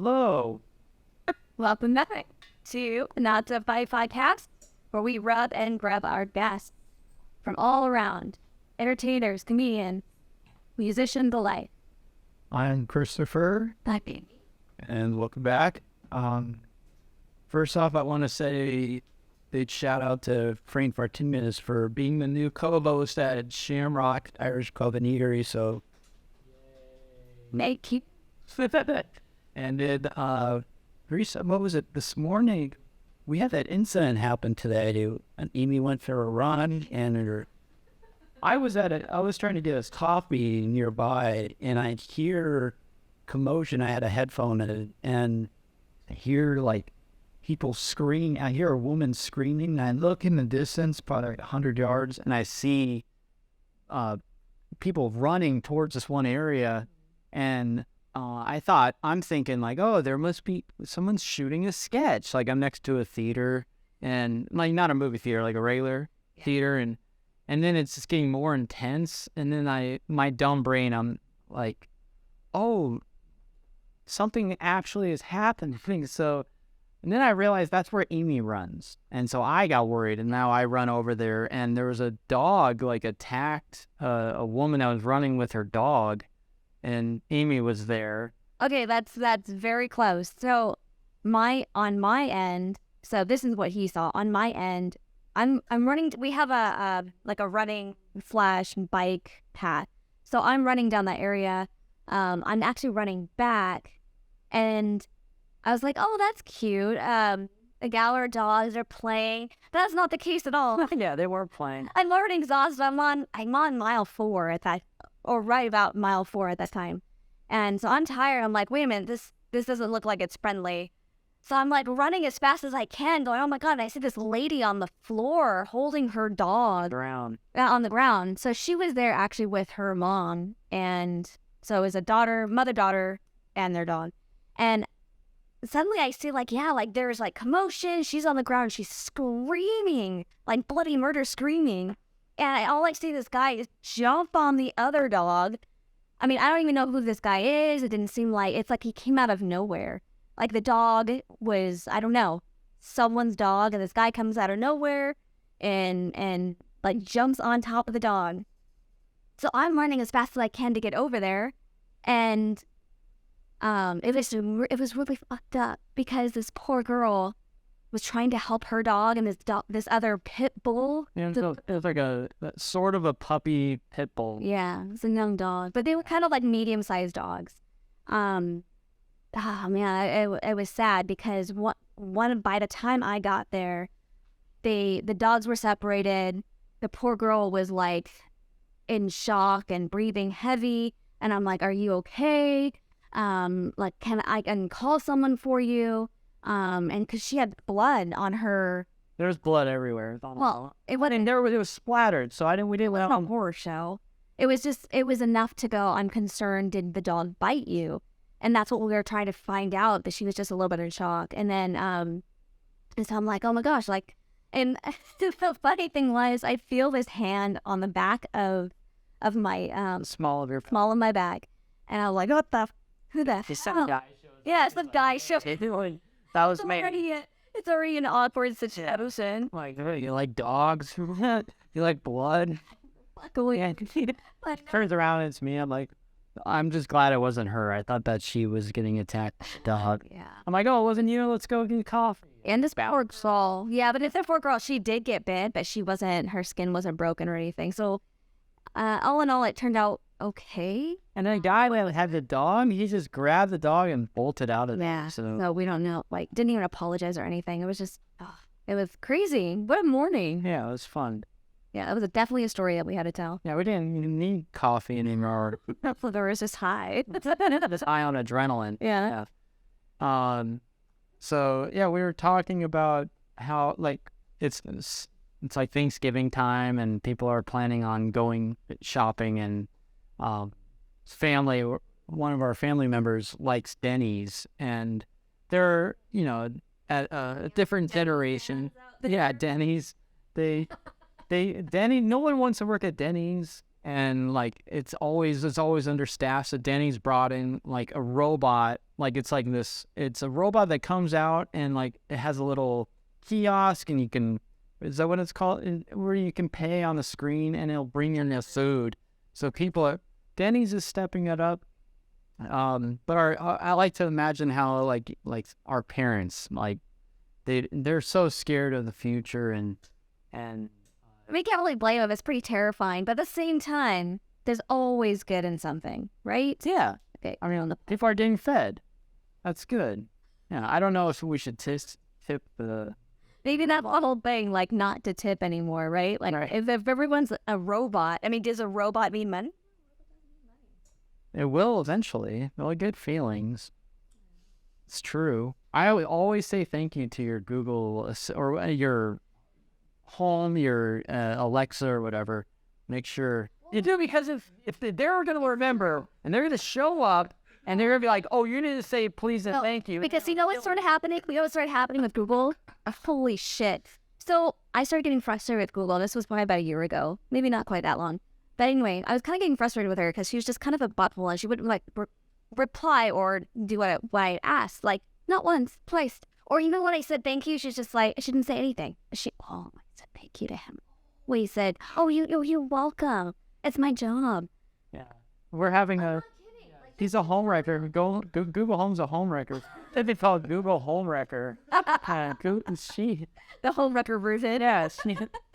Hello. Welcome back to Not to Fight Podcast, where we rub and grab our guests from all around. Entertainers, comedians, musicians alike. I'm Christopher, That being me. and welcome back. First off, I want to say a big shout out to Frank Martinez for being the new co-host at Shamrock Irish Club and Eatery. So, Thank you. and then what was it this morning? We had that incident happen today. And Amy went for a run, and I was trying to get us coffee nearby, and I hear commotion. I had a headphone in, and I hear like people screaming. I hear a woman screaming, and I look in the distance, probably like 100 yards, and I see people running towards this one area, and I'm thinking like, oh, there must be someone's shooting a sketch. Like I'm next to a theater, and like not a movie theater, like a regular theater, and then it's just getting more intense. And then my dumb brain, I'm like, oh, something actually is happening. So, and then I realized that's where Amy runs. And so I got worried, and now I run over there, and there was a dog like attacked a woman that was running with her dog, and Amy was there. Okay, that's very close. So on my end, so this is what he saw. On my end, I'm running. We have a running / bike path. So I'm running down that area. I'm actually running back, and I was like, "Oh, that's cute." A gal or dogs are playing. That's not the case at all. Yeah, they were playing. I'm already exhausted. I'm on mile 4 at that, or right about mile 4 at that time, and so I'm tired. I'm like, "Wait a minute, this doesn't look like it's friendly." So I'm like running as fast as I can, going, "Oh my God," and I see this lady on the floor holding her dog on the ground. So she was there actually with her mom. And so it was a mother-daughter, and their dog. And suddenly I see there's like commotion. She's on the ground. She's screaming, like bloody murder screaming. And all I see this guy is jump on the other dog. I mean, I don't even know who this guy is. It didn't seem like, it's like he came out of nowhere. Like the dog was, I don't know, someone's dog, and this guy comes out of nowhere and like jumps on top of the dog. So I'm running as fast as I can to get over there, and it was really fucked up because this poor girl was trying to help her dog, and this other pit bull. Yeah, it was like a sort of a puppy pit bull. Yeah, it's a young dog, but they were kind of like medium-sized dogs. Oh man, it was sad because by the time I got there, the dogs were separated. The poor girl was like in shock and breathing heavy, and I'm like, "Are you okay? Like, can I call someone for you?" And because she had blood on her. There's blood everywhere. Well, it was splattered, so we didn't. It wasn't a horror show. It was enough to go, "I'm concerned. Did the dog bite you?" And that's what we were trying to find out, that she was just a little bit in shock. And then, and so I'm like, "Oh my gosh," like, and the funny thing was, I feel this hand on the back of my, small of my back. And I was like, who the hell? Some guy shows Yeah, some guy shows That was me. It's already an awkward situation. Like, you like dogs? You like blood? Luckily, Turns around, it's me. I'm like, I'm just glad it wasn't her. I thought that she was getting attacked by a dog. Yeah. I'm like, oh, it wasn't you. Let's go get coffee. And this poor girl. Yeah, but if the poor girl, she did get bit, but her skin wasn't broken or anything. So, all in all, it turned out okay. And the guy that had the dog, he just grabbed the dog and bolted out of there. Yeah. So we don't know. Like, didn't even apologize or anything. It was just, it was crazy. What a morning. Yeah, it was fun. Yeah, it was definitely a story that we had to tell. Yeah, we didn't even need coffee anymore. There was just high. This high on adrenaline. Yeah. So yeah, we were talking about how like it's like Thanksgiving time, and people are planning on going shopping, and one of our family members likes Denny's, and they're at a different generation. Yeah, Denny's. No one wants to work at Denny's. and like it's always understaffed. So Denny's brought in like a robot, like it's a robot that comes out and like it has a little kiosk, and you can, is that what it's called, where you can pay on the screen and it'll bring in the food. So Denny's is stepping it up. But I like to imagine how like our parents, like they're so scared of the future, and we can't really blame them. It's pretty terrifying, but at the same time, there's always good in something, right? yeah, Okay. I mean, people are getting fed. That's good. Yeah, I don't know if we should tip the. Maybe that whole thing, like not to tip anymore, right? Like Right. if everyone's a robot, I mean, does a robot mean money? It will eventually. They'll get feelings. It's true. I would always say thank you to your Google or your home, your Alexa or whatever. Make sure you do, because if they're going to remember and they're going to show up and they're going to be like, oh, you need to say please and thank you. Because you know what started happening? You know what started happening with Google? Holy shit. So I started getting frustrated with Google. This was probably about a year ago. Maybe not quite that long. But anyway, I was kind of getting frustrated with her because she was just kind of a butthole, and she wouldn't like reply or do what I asked. Like, not once, twice. Or even when I said thank you, she's just like, she didn't say anything. I said thank you to him. We said, oh, you're welcome. It's my job. Yeah. We're having he's a home wrecker. Google Home's a home wrecker. It'd be called Google Home Wrecker. The home wrecker version. Yeah,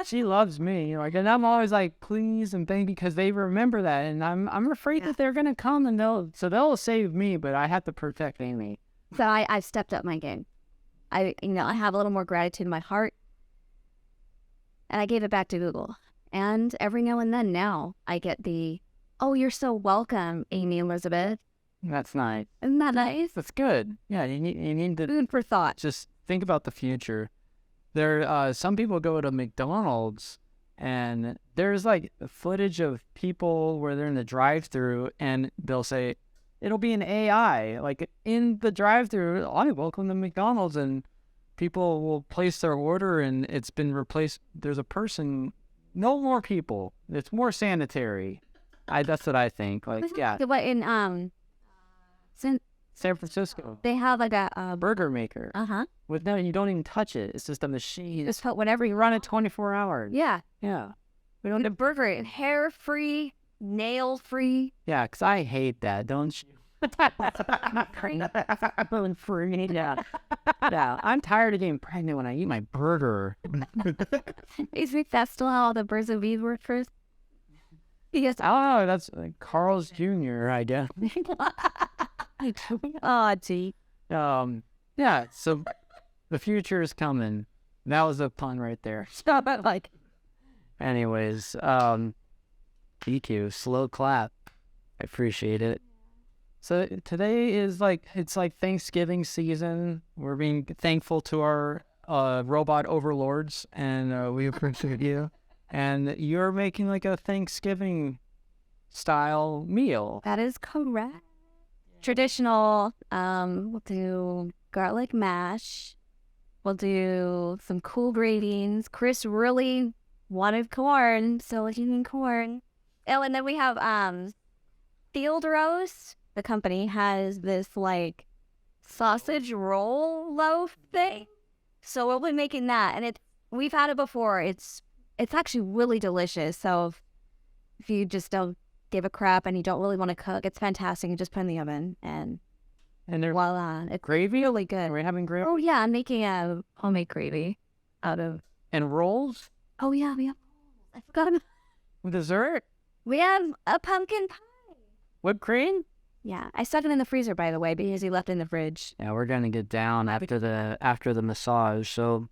she loves me. Like, and I'm always like, please and thank you, because they remember that, and I'm afraid that they're gonna come and they'll save me, but I have to protect Amy. So I've stepped up my game. I have a little more gratitude in my heart, and I gave it back to Google. And every now and then now I get the, oh, you're so welcome, Amy Elizabeth. That's nice. Isn't that nice? That's good. Yeah, you need to Food for thought. just think about the future. There, some people go to McDonald's and there's like footage of people where they're in the drive-thru and they'll say, it'll be an AI, like in the drive-thru, I welcome to McDonald's, and people will place their order and it's been replaced. There's a person, no more people. It's more sanitary. That's what I think. Like, yeah. What in San Francisco, they have like a burger maker. With no, you don't even touch it. It's just a machine. just put whatever You you run it 24 hours. Yeah. Yeah. We don't have burger, hair free, nail free. Yeah, because I hate that, don't you? Free. Yeah. Yeah. I'm tired of getting pregnant when I eat my burger. Is that still how all the birds and bees work first? Yes. Oh, that's like Carl's Jr., I guess. Oh, gee. Yeah, so the future is coming. That was a pun right there. Stop it, like. Anyways, EQ, slow clap. I appreciate it. So today is it's like Thanksgiving season. We're being thankful to our robot overlords, and we appreciate you. And you're making like a Thanksgiving style meal. That is correct. Traditional, we'll do garlic mash. We'll do some cool gravings. Chris really wanted corn, so he's eating corn. Oh, and then we have Field Roast. The company has this like sausage roll loaf thing. So we'll be making that, and we've had it before. It's actually really delicious. So if you just don't give a crap and you don't really want to cook, it's fantastic. You just put it in the oven and there's voila, it's gravy. really good. Are we having gravy? Oh yeah, I'm making a homemade gravy out of. And rolls? Oh yeah, we have. I forgot about. Dessert? We have a pumpkin pie. Whipped cream? Yeah, I stuck it in the freezer, by the way, because he left it in the fridge. Yeah, we're gonna get down after the massage. So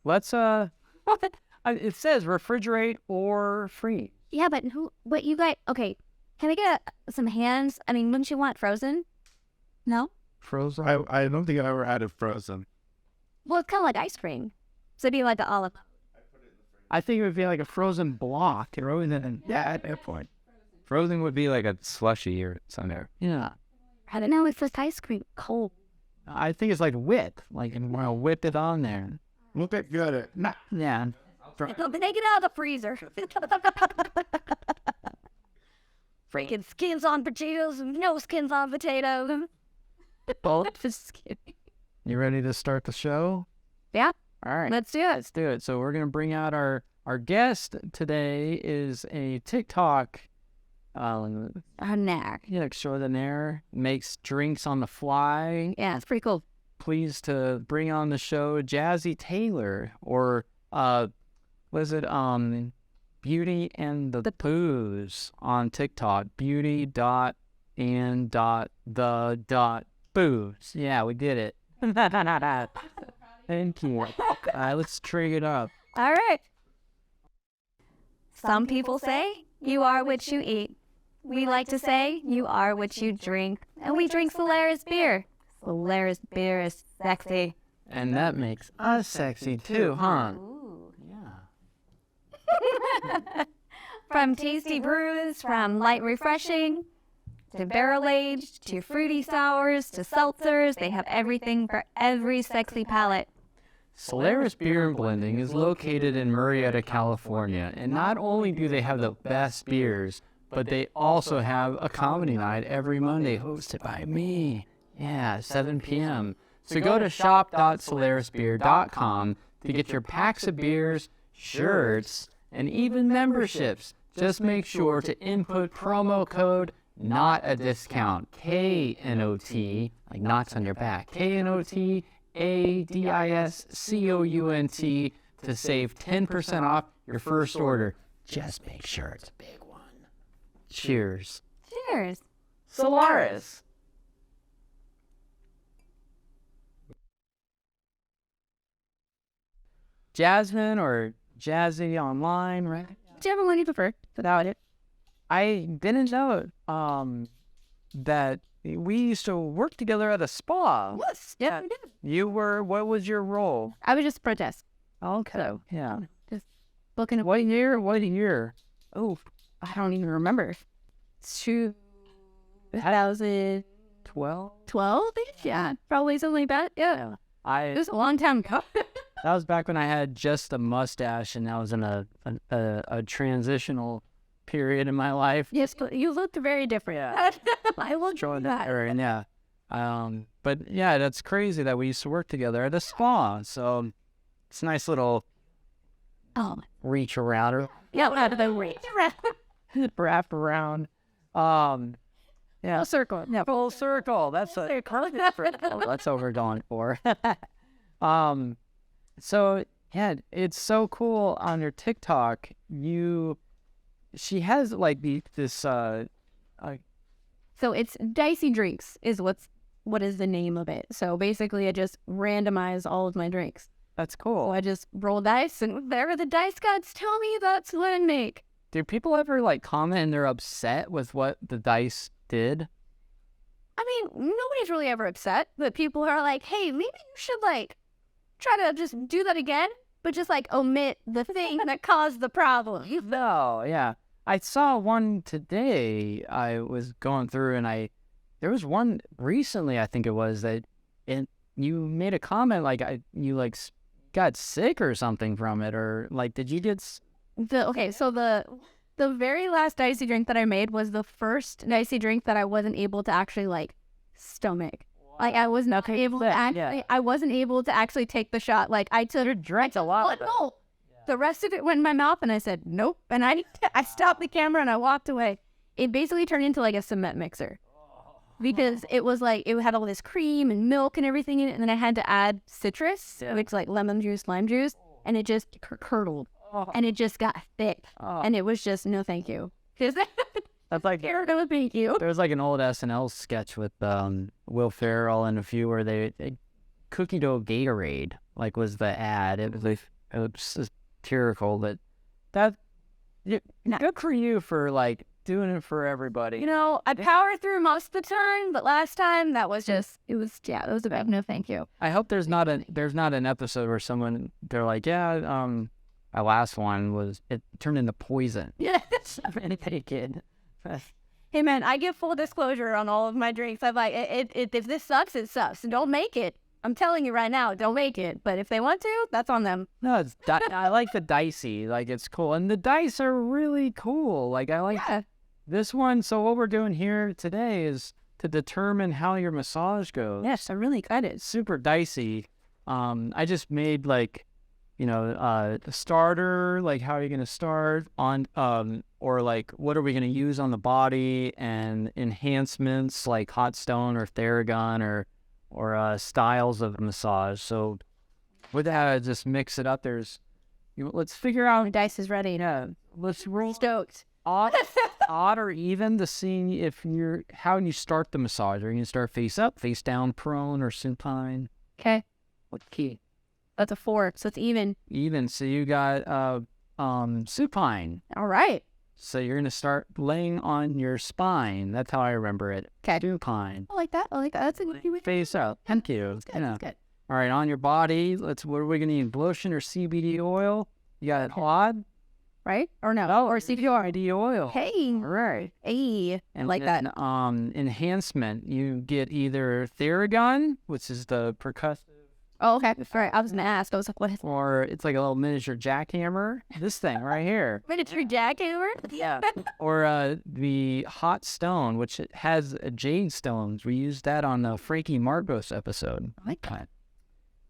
let's it says refrigerate or freeze. Yeah, but what you guys? Okay, can we get some hands? I mean, wouldn't you want frozen? No. Frozen. I don't think I've ever had it frozen. Well, it's kind of like ice cream, so it'd be like an olive. I think it would be like a frozen block. Frozen. Yeah, at that point. Frozen would be like a slushy or something. Yeah. I don't know. It's just ice cream, cold. I think it's like whip. Like, and we'll whip it on there. Look at good at Yeah. Take it out of the freezer. freaking skins on potatoes, no skins on potatoes. Just kidding. You ready to start the show? Yeah. All right. Let's do it. Let's do it. So we're going to bring out our guest today is a TikTok extraordinaire, makes drinks on the fly. Yeah, it's pretty cool. Pleased to bring on the show Jazzie Taylor, or was it Beauty and the Booze on TikTok. Beauty dot and dot the dot booze. Yeah, we did it. Thank you. Let's trig it up. All right. Some people say you are what you eat. We like to say you are what you drink. And we drink Solaris beer. Solaris beer is sexy. And that makes us sexy too, huh? Ooh. Yeah. From tasty brews, from light refreshing, to barrel aged, to fruity sours, to seltzers, they have everything for every sexy palate. Solaris Beer and Blending is located in Murrieta, California, and not only do they have the best beers, but they also have a comedy night every Monday hosted by me. Yeah, 7 p.m. So go to shop.solarisbeer.com to get your packs of beers, shirts, and even memberships. Just make sure to input promo code not a discount, KNOT, like knots on your back, KNOT ADISCOUNT, to save 10% off your first order. Just make sure it's a big one. Cheers. Cheers. Solaris. Jasmine or Jazzie online, right? Whichever one you prefer, without it. I didn't know that we used to work together at a spa. Yes. Yeah, we did. What was your role? I was just protest. Okay. So, Yeah. just booking a... What year? Oh, I don't even remember. 2012? 12-ish? Yeah, probably something like that. Yeah. It was a long time ago. That was back when I had just a mustache, and I was in a transitional period in my life. Yes, but you looked very different. Yeah. I looked Showing that. that era, and yeah. But yeah, that's crazy that we used to work together at a spa. So it's a nice little reach around. Yeah, out of the reach. Wrap around. Yeah. Full circle. Yeah. Full circle. That's a that's what we're going for. So yeah, it's so cool on your TikTok. She has like this. So it's Dicey Drinks is what is the name of it. So basically, I just randomize all of my drinks. That's cool. So I just roll dice, and whatever the dice gods tell me, that's what I make. Do people ever like comment and they're upset with what the dice did? I mean, nobody's really ever upset, but people are like, hey, maybe you should like try to just do that again, but just like omit the thing that caused the problem. No, yeah. I saw one today. I was going through, and there was one recently, I think it was, that you made a comment like you like got sick or something from it, or like did you get So the very last dicey drink that I made was the first dicey drink that I wasn't able to actually like stomach. Like I was not able to actually, I wasn't able to actually take the shot. Like I drank a lot. No, the rest of it went in my mouth, and I said nope. And I stopped the camera and I walked away. It basically turned into like a cement mixer because it was like it had all this cream and milk and everything in it, and then I had to add citrus, which like lemon juice, lime juice, and it just curdled. And it just got thick, and it was just no, thank you. That's like no, thank you. There was like an old SNL sketch with Will Ferrell and a few where they cookie dough Gatorade like was the ad. It was satirical, but good for you for like doing it for everybody. You know, I powered through most of the time, but last time that was just it was a big no, thank you. I hope there's not an episode where they're like, my last one was, it turned into poison. Yeah. Anything kid. Hey man, I give full disclosure on all of my drinks. I'm like, if this sucks, it sucks. Don't make it. I'm telling you right now, don't make it. But if they want to, that's on them. No, I like the dicey. Like it's cool, and the dice are really cool. Like I like This one, so what we're doing here today is to determine how your massage goes. Yes, I'm really excited. It's super dicey. I just made like, a starter, like how are you going to start on, or like what are we going to use on the body, and enhancements like hot stone or Theragun or styles of massage. So with that, just mix it up. Let's figure out. My dice is ready. Yeah, let's roll Stoked. odd or even to see if how you start the massage. Are you going to start face up, face down, prone, or supine? Okay. What key? That's a 4, so it's even. Even. So you got supine. All right. So you're going to start laying on your spine. That's how I remember it. Okay. Supine. I like that. That's a good way. Face up. Thank you. That's good. Yeah. That's good. All right, on your body, what are we going to use? Lotion or CBD oil? You got it hot? Right? Or no? Oh, Or CPR. CBD oil. Hey. All right. Hey. And like then, that. Enhancement, you get either Theragun, which is the percussive, Oh, okay. All right. I was going to ask. I was like, what is or it's like a little miniature jackhammer. This thing right here. miniature jackhammer? Yeah. Or the hot stone, which it has jade stones. We used that on the Frankie Marcos episode. I like that.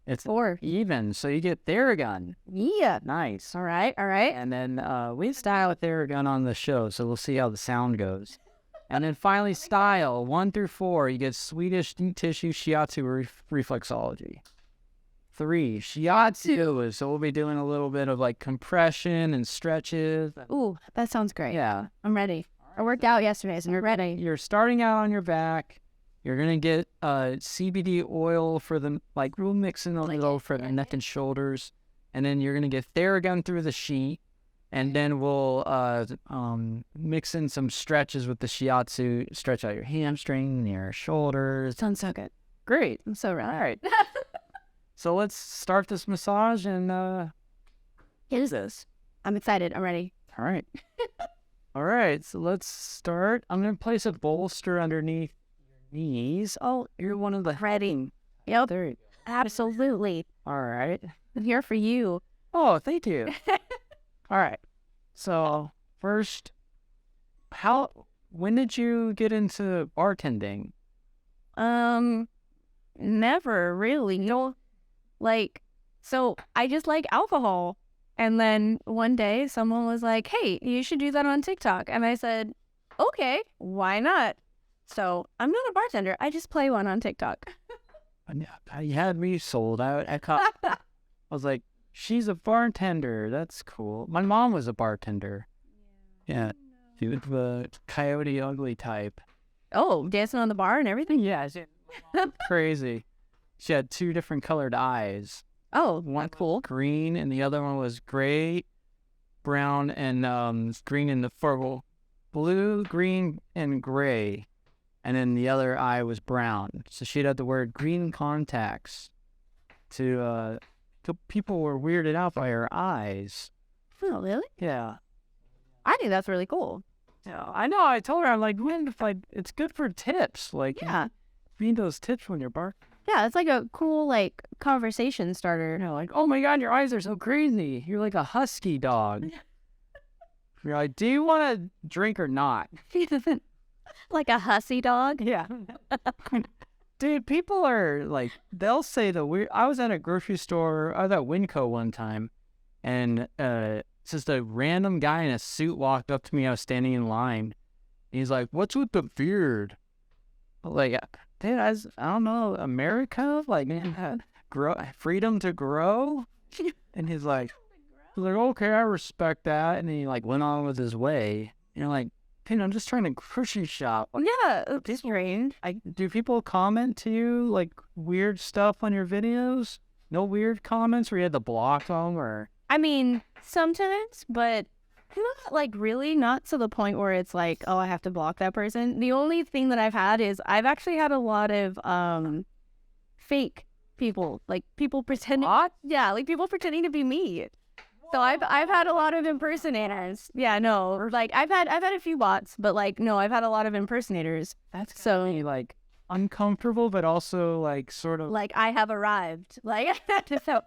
It's 4. even, so you get Theragun. Yeah. Nice. All right. All right. And then we style a Theragun on the show, so we'll see how the sound goes. And then finally, style 1 through 4, you get Swedish deep tissue shiatsu reflexology. 3, shiatsu. So we'll be doing a little bit of like compression and stretches. Ooh, that sounds great. Yeah. I'm ready. I worked out yesterday, so I'm ready. You're starting out on your back. You're going to get CBD oil for the, like, we'll mix in a little for the neck and shoulders. And then you're going to get Theragun through the sheet. And then we'll mix in some stretches with the shiatsu. Stretch out your hamstring, your shoulders. Sounds so good. Great. I'm so All ready. right. So let's start this massage and What is this? I'm excited. I'm ready. all right. All right. So let's start. I'm going to place a bolster underneath your knees. Oh, you're one of the Ready. Yep. There you go. Absolutely. All right. I'm here for you. Oh, thank you. All right. So first, when did you get into bartending? Never really. So I just like alcohol. And then one day someone was like, hey, you should do that on TikTok. And I said, okay, why not? So I'm not a bartender. I just play one on TikTok. You had me sold out. I was like, she's a bartender. That's cool. My mom was a bartender. Yeah. She was the Coyote Ugly type. Oh, dancing on the bar and everything? Yeah. Crazy. She had 2 different colored eyes. Oh, One cool. green and the other one was gray, brown, and green in the fur. Blue, green, and gray. And then the other eye was brown. So she'd have to wear green contacts to people were weirded out by her eyes. Oh, really? Yeah. I think that's really cool. Yeah, I know. I told her, I'm like, man, it's good for tips. Like, Yeah. you need those tips when you're barking. Yeah, it's like a cool, conversation starter. You know, like, oh my God, your eyes are so crazy. You're like a husky dog. You're like, do you want to drink or not? Like a hussy dog? Yeah. Dude, people are like, they'll say the weird. I was at a grocery store. I was at Winco one time, and just a random guy in a suit walked up to me. I was standing in line. He's like, "What's with the beard?" Like, dude, I don't know, America, like, man, grow freedom to grow. And he's like, okay, I respect that. And he like went on with his way. And you're like, dude, I'm just trying to grocery shop. Yeah, it's strange. Do people comment to you like weird stuff on your videos? No weird comments where you had to block them or? I mean, sometimes, but really not to the point where it's like, oh, I have to block that person. The only thing that I've had is I've actually had a lot of fake people, like people pretending. What? Yeah, like people pretending to be me. So I've had a lot of impersonators. Yeah, no, like I've had a few bots, but no, I've had a lot of impersonators. That's so like uncomfortable, but also like sort of like I have arrived. Like so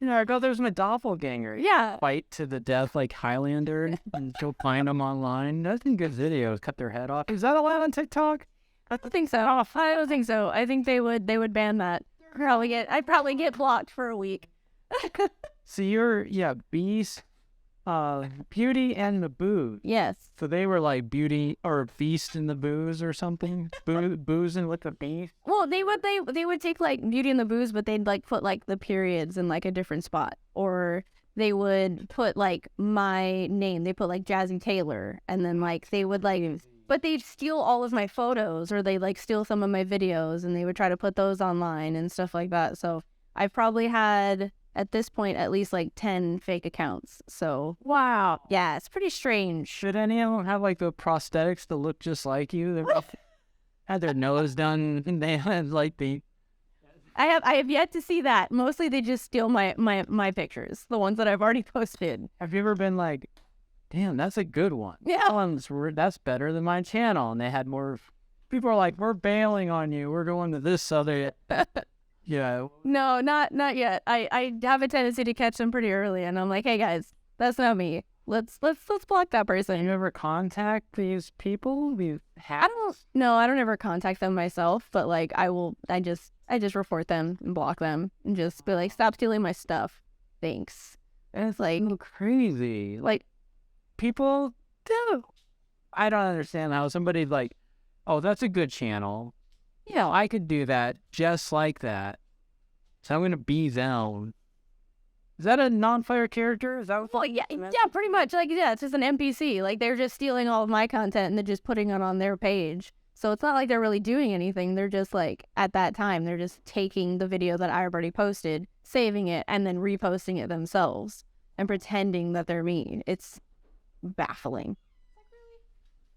I go, there's my doppelganger. Yeah. Fight to the death like Highlander and go find them online. That's some good videos. Cut their head off. Is that allowed on TikTok? I don't think so. I don't think so. I think they would ban that. I'd probably get blocked for a week. So you're, Beast, Beauty and the Booze. Yes. So they were like Beauty or Beast and the Booze or something? Boozing with the Beast? Well, they would take like Beauty and the Booze, but they'd like put like the periods in like a different spot, or they would put like my name. They put like Jazzie Taylor, and then like they would like, but they'd steal all of my photos, or they like steal some of my videos, and they would try to put those online and stuff like that. So I probably had at this point at least like 10 fake accounts. So Wow. yeah, it's pretty strange. Should any of them have like the prosthetics to look just like you? They had their nose done, and they had like the. I have yet to see that. Mostly they just steal my pictures, the ones that I've already posted. Have you ever been like, damn, that's a good one. Yeah. That's better than my channel. And they had more. People are like, we're bailing on you. We're going to this other. Yeah. No, not yet. I have a tendency to catch them pretty early, and I'm like, hey guys, that's not me. Let's block that person. You ever contact these people? I don't ever contact them myself, but like I just report them and block them and just be like, stop stealing my stuff. Thanks. And it's like crazy. Like people do. I don't understand how somebody like, oh, that's a good channel. I could do that just like that. So I'm gonna be them. Is that a non-player character? Is that? Well, yeah, pretty much. Like, yeah, it's just an NPC. Like, they're just stealing all of my content and they're just putting it on their page. So it's not like they're really doing anything. They're just like, at that time, they're just taking the video that I already posted, saving it, and then reposting it themselves and pretending that they're me. It's baffling.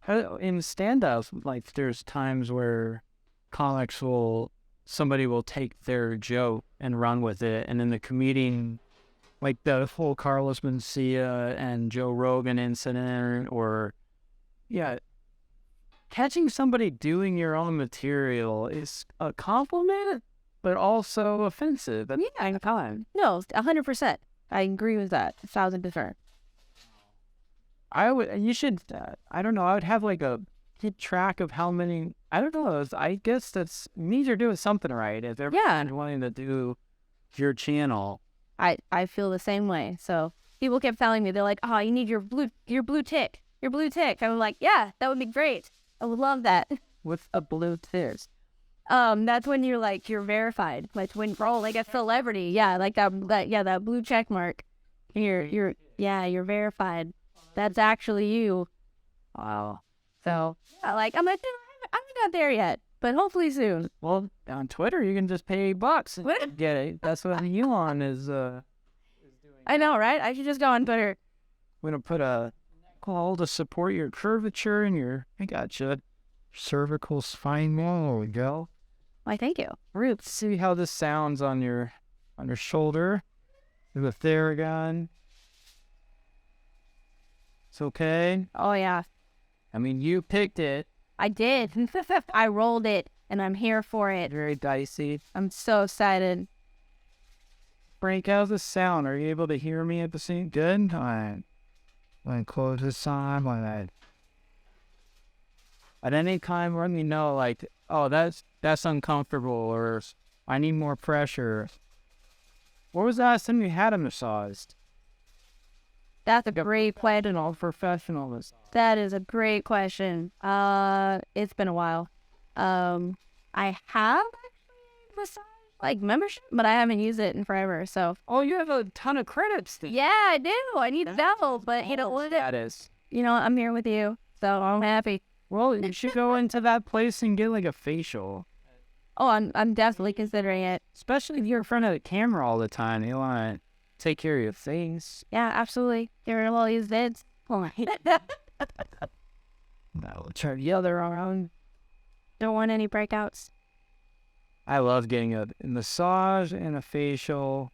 In stand-ups, like, there's times where comics somebody will take their joke and run with it, and then the comedian, like the whole Carlos Mencia and Joe Rogan incident, or catching somebody doing your own material is a compliment, but also offensive at the same time. No, 100%. I agree with that. 1,000%. I would have like a keep track of how many. I don't know. I guess that's means you're doing something right. If everyone's wanting to do your channel, I feel the same way. So people kept telling me, they're like, "Oh, you need your blue tick, your blue tick." I'm like, "Yeah, that would be great. I would love that." What's a blue tick? That's when you're verified. Like when like a celebrity. Yeah, like that blue check mark. You're verified. That's actually you. Wow. So, I'm not there yet, but hopefully soon. Well, on Twitter, you can just pay $8 and get it. That's what Elon is doing. I know, right? I should just go on Twitter. I'm going to put a call to support your curvature and I gotcha, cervical spine. There we go. Why, thank you. Let's see how this sounds on your shoulder. Do a Theragun. It's okay. Oh, yeah. I mean, you picked it. I did. I rolled it, and I'm here for it. Very dicey. I'm so excited. Frank, how's the sound? Are you able to hear me at the same? Good. All right. Let me close this on like that. At any time, let me know, like, oh, that's uncomfortable, or I need more pressure. What was the last time you had a massage? That's a great question. Professional massage. That is a great question. It's been a while. I have actually massage membership, but I haven't used it in forever. So. Oh, you have a ton of credits. Yeah, I do. I need to know, but you know what? That is. I'm here with you, so I'm happy. Well, you should go into that place and get like a facial. Oh, I'm definitely considering it. Especially if you're in front of the camera all the time. You want to take care of your face. Yeah, absolutely. Get rid of all these vids. No, try the other arm. Don't want any breakouts. I love getting a massage and a facial,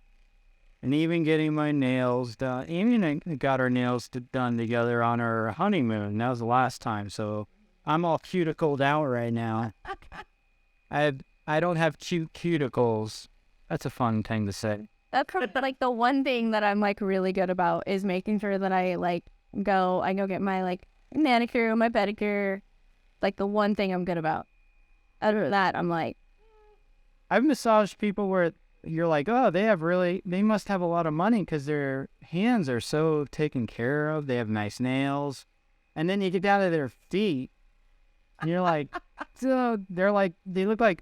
and even getting my nails done. Even got our nails done together on our honeymoon. That was the last time, so I'm all cuticled out right now. I don't have cute cuticles. That's a fun thing to say. That's like the one thing that I'm like really good about is making sure that I go get my like manicure, my pedicure. Like the one thing I'm good about. Other than that, I'm like, I've massaged people where you're like, oh, they must have a lot of money because their hands are so taken care of. They have nice nails. And then you get down to their feet and you're like, so they look like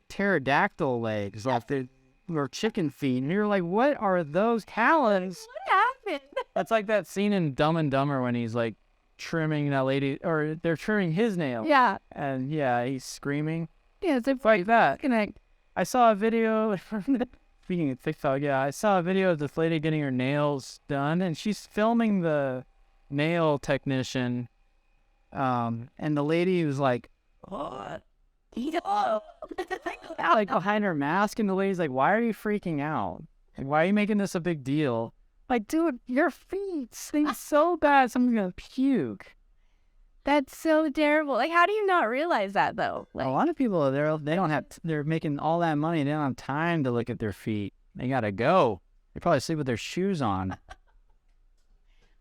pterodactyl legs, or chicken feet. And you're like, what are those talons? what happened? That's like that scene in Dumb and Dumber when he's like trimming that lady, or they're trimming his nails. Yeah. And yeah, he's screaming. Yeah, it's like that. connect. I saw a video, speaking of TikTok, I saw a video of this lady getting her nails done, and she's filming the nail technician, and the lady was like, what? Like behind her mask, and the lady's like, why are you freaking out? Like, why are you making this a big deal? Like, dude, your feet stink so bad, someone's gonna puke. That's so terrible. Like, how do you not realize that though? A Like, lot of people, they're making all that money, they don't have time to look at their feet. They gotta go. They probably sleep with their shoes on.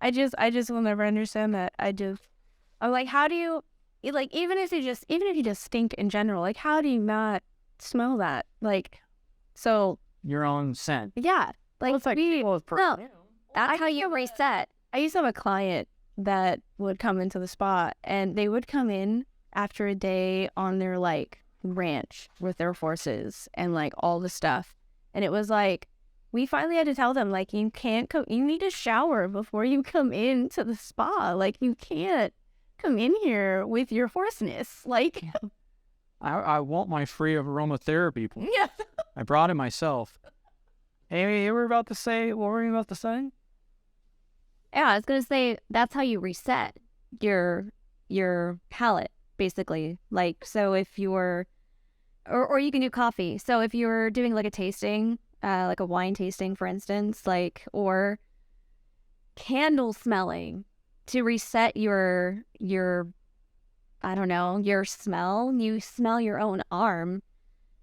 I just will never understand that. I'm like, how do you, like, even if you just stink in general, like, how do you not smell that? Like, so Your own scent. yeah, like, Well, it's no, that's how you reset. I used to have a client that would come into the spa, and they would come in after a day on their like ranch with their horses and like all the stuff, and it was like we finally had to tell them, like, you can't come, you need to shower before you come into the spa. Like, you can't come in here with your hoarseness. Like, I want my free of aromatherapy. yeah. I brought it myself. Hey, what were you about to say? Yeah, I was gonna say that's how you reset your palate, basically. Like, so if you're, or you can do coffee. So if you're doing like a tasting, like a wine tasting, for instance, like, or candle smelling to reset your I don't know, your smell. You smell your own arm,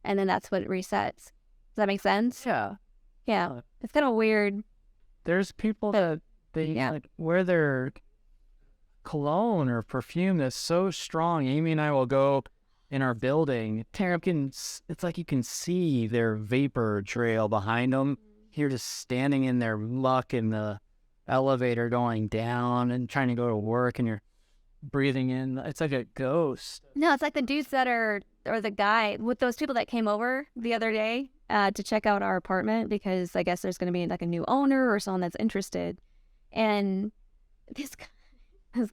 and then that's what it resets. Does that make sense? Yeah. Yeah, it's kind of weird. There's people that they like wear their cologne or perfume that's so strong. Amy and I will go in our building. It's like you can see their vapor trail behind them. You're just standing in their luck in the elevator going down and trying to go to work, and you're breathing in. It's like a ghost. No, it's like the dudes that or the guy with those people that came over the other day to check out our apartment, because I guess there's going to be like a new owner or someone that's interested. And this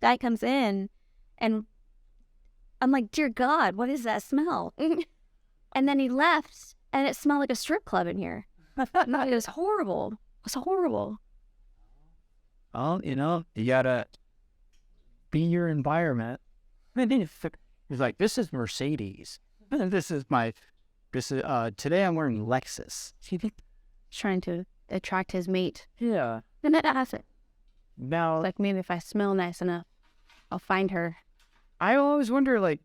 guy comes in, and I'm like, dear God, what is that smell? And then he left, and it smelled like a strip club in here. No, it was horrible. It was horrible. Well, you gotta be your environment. And then he's like, this is Mercedes. Today I'm wearing Lexus. Trying to attract his mate. Yeah. And that has it. Now, Like, maybe if I smell nice enough, I'll find her. I always wonder, like,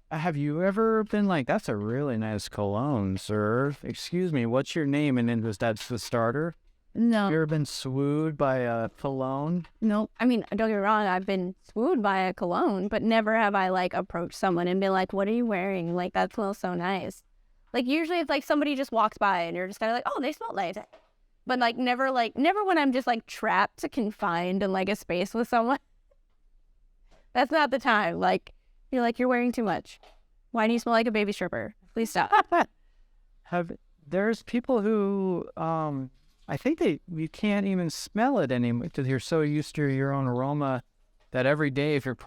have you ever been like, that's a really nice cologne, sir? Excuse me, what's your name? And then that's the starter? No. You ever been swooed by a cologne? No. I mean, don't get me wrong, I've been swooed by a cologne, but never have I, like, approached someone and been like, what are you wearing? Like, that smells so nice. Like, usually it's like somebody just walks by and you're just kind of like, oh, they smell nice. But, never when I'm just, like, trapped, confined in, like, a space with someone. That's not the time. Like, you're like, you're wearing too much. Why do you smell like a baby stripper? Please stop. There's people who, I think you can't even smell it anymore because you're so used to your own aroma that every day if you're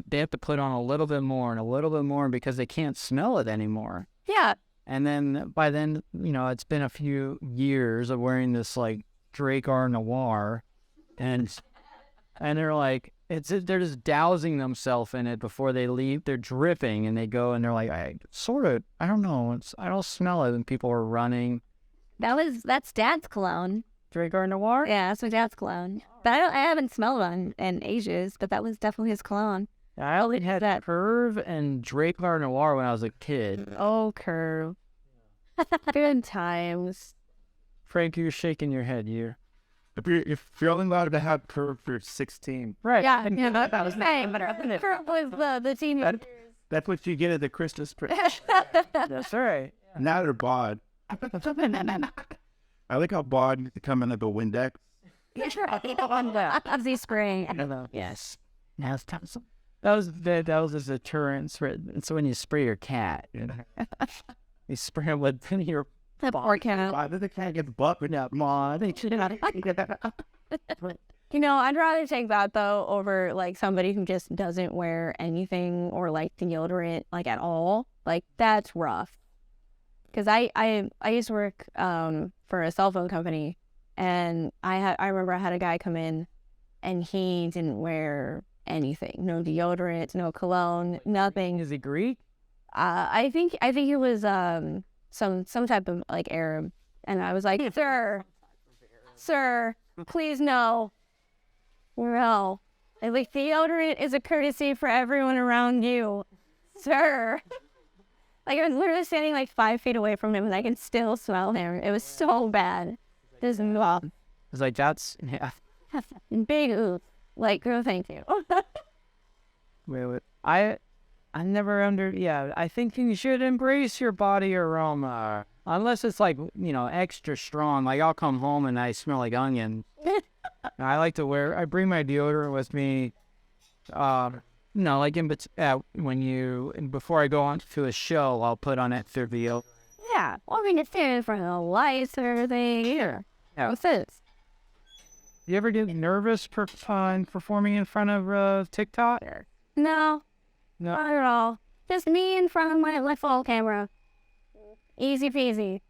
they have to put on a little bit more and a little bit more because they can't smell it anymore. Yeah. And then by then, it's been a few years of wearing this like Dracar Noir, and they're like, they're just dousing themselves in it before they leave. They're dripping, and they go and they're like, I don't know, I don't smell it, and people are running. That's Dad's cologne. Dracar Noir? Yeah, that's my dad's cologne. But I haven't smelled one in ages, but that was definitely his cologne. I only had that Curve and Dracar Noir when I was a kid. Oh, Curve. Good times. Frank, you're shaking your head. If you're only allowed to have curve for 16. Right. Yeah, that was saying, but Kurt was the team. That's what you get at the Christmas present. That's right. Now they're bod. I like how bod needs to come in like a Windex. Ozzy spray. I don't know. Yes. Now it's time. That was a deterrent. It's when you spray your cat. You know? You spray him with your The poor cat. Why did the cat get buffed up, mod? You know, I'd rather take that though over like somebody who just doesn't wear anything or like deodorant like at all. Like that's rough. Because I used to work for a cell phone company, and I remember I had a guy come in, and he didn't wear anything, no deodorant, no cologne, nothing. Is he Greek? I think he was some type of like Arab, and I was like, sir, please no. Like deodorant is a courtesy for everyone around you, sir. Like I was literally standing like 5 feet away from him, and I can still smell him. It was so bad. Just It's like that's big oof. Like, girl, thank you. wait. I never I think you should embrace your body aroma. Unless it's like, extra strong. Like I'll come home and I smell like onion. I like to I bring my deodorant with me. Like before I go on to a show, I'll put on it through the Yeah, or we can stand in front of the lights or everything. Here. Yeah. What's this? You ever get nervous performing in front of TikTok? No, No. not at all. Just me in front of my phone camera. Easy peasy.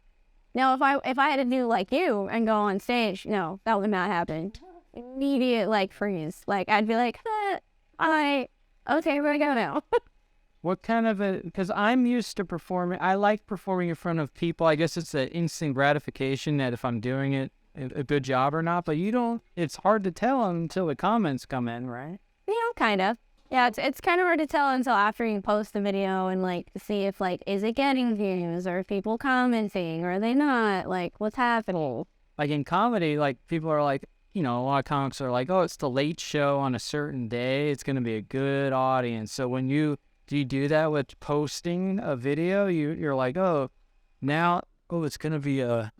No, if I had to do like you and go on stage, no, that would not happen. Immediate like freeze. Like I'd be like, okay, where to go now? What kind of because I'm used to performing. I like performing in front of people. I guess it's an instant gratification that if I'm doing it a good job or not. But it's hard to tell until the comments come in, right? Kind of. Yeah, it's kind of hard to tell until after you post the video and like to see if like, is it getting views or are people commenting or are they not? Like, what's happening? Like in comedy, like people are like, a lot of comics are like, oh, it's the late show on a certain day. It's going to be a good audience. So when do you do that with posting a video? You're like, oh, it's going to be if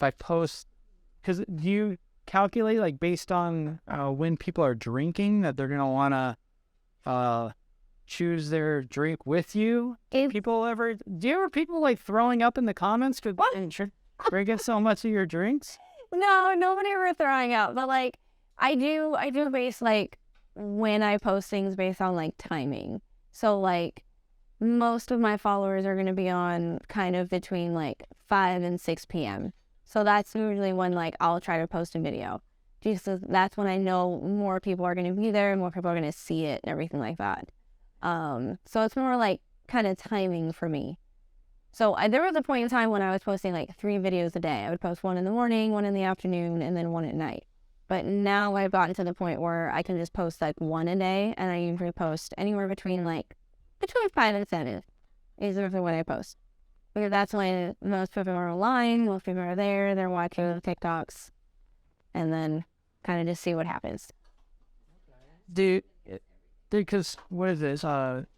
I post, because do you calculate like based on when people are drinking that they're going to want to choose their drink with you? Do you ever people like throwing up in the comments to drinking so much of your drinks? No, nobody ever throwing out, but like I do base like when I post things based on like timing. So like most of my followers are going to be on kind of between like 5 and 6 p.m. So that's usually when like I'll try to post a video. Just that's when I know more people are going to be there, more people are going to see it and everything like that. So it's more like kind of timing for me. So there was a point in time when I was posting like 3 videos a day. I would post 1 in the morning, 1 in the afternoon, and then 1 at night. But now I've gotten to the point where I can just post like 1 a day, and I usually post anywhere between 5 and 7 is usually when I post. Because that's when most people are online, most people are there, they're watching TikToks, and then kind of just see what happens. Dude, because what is this?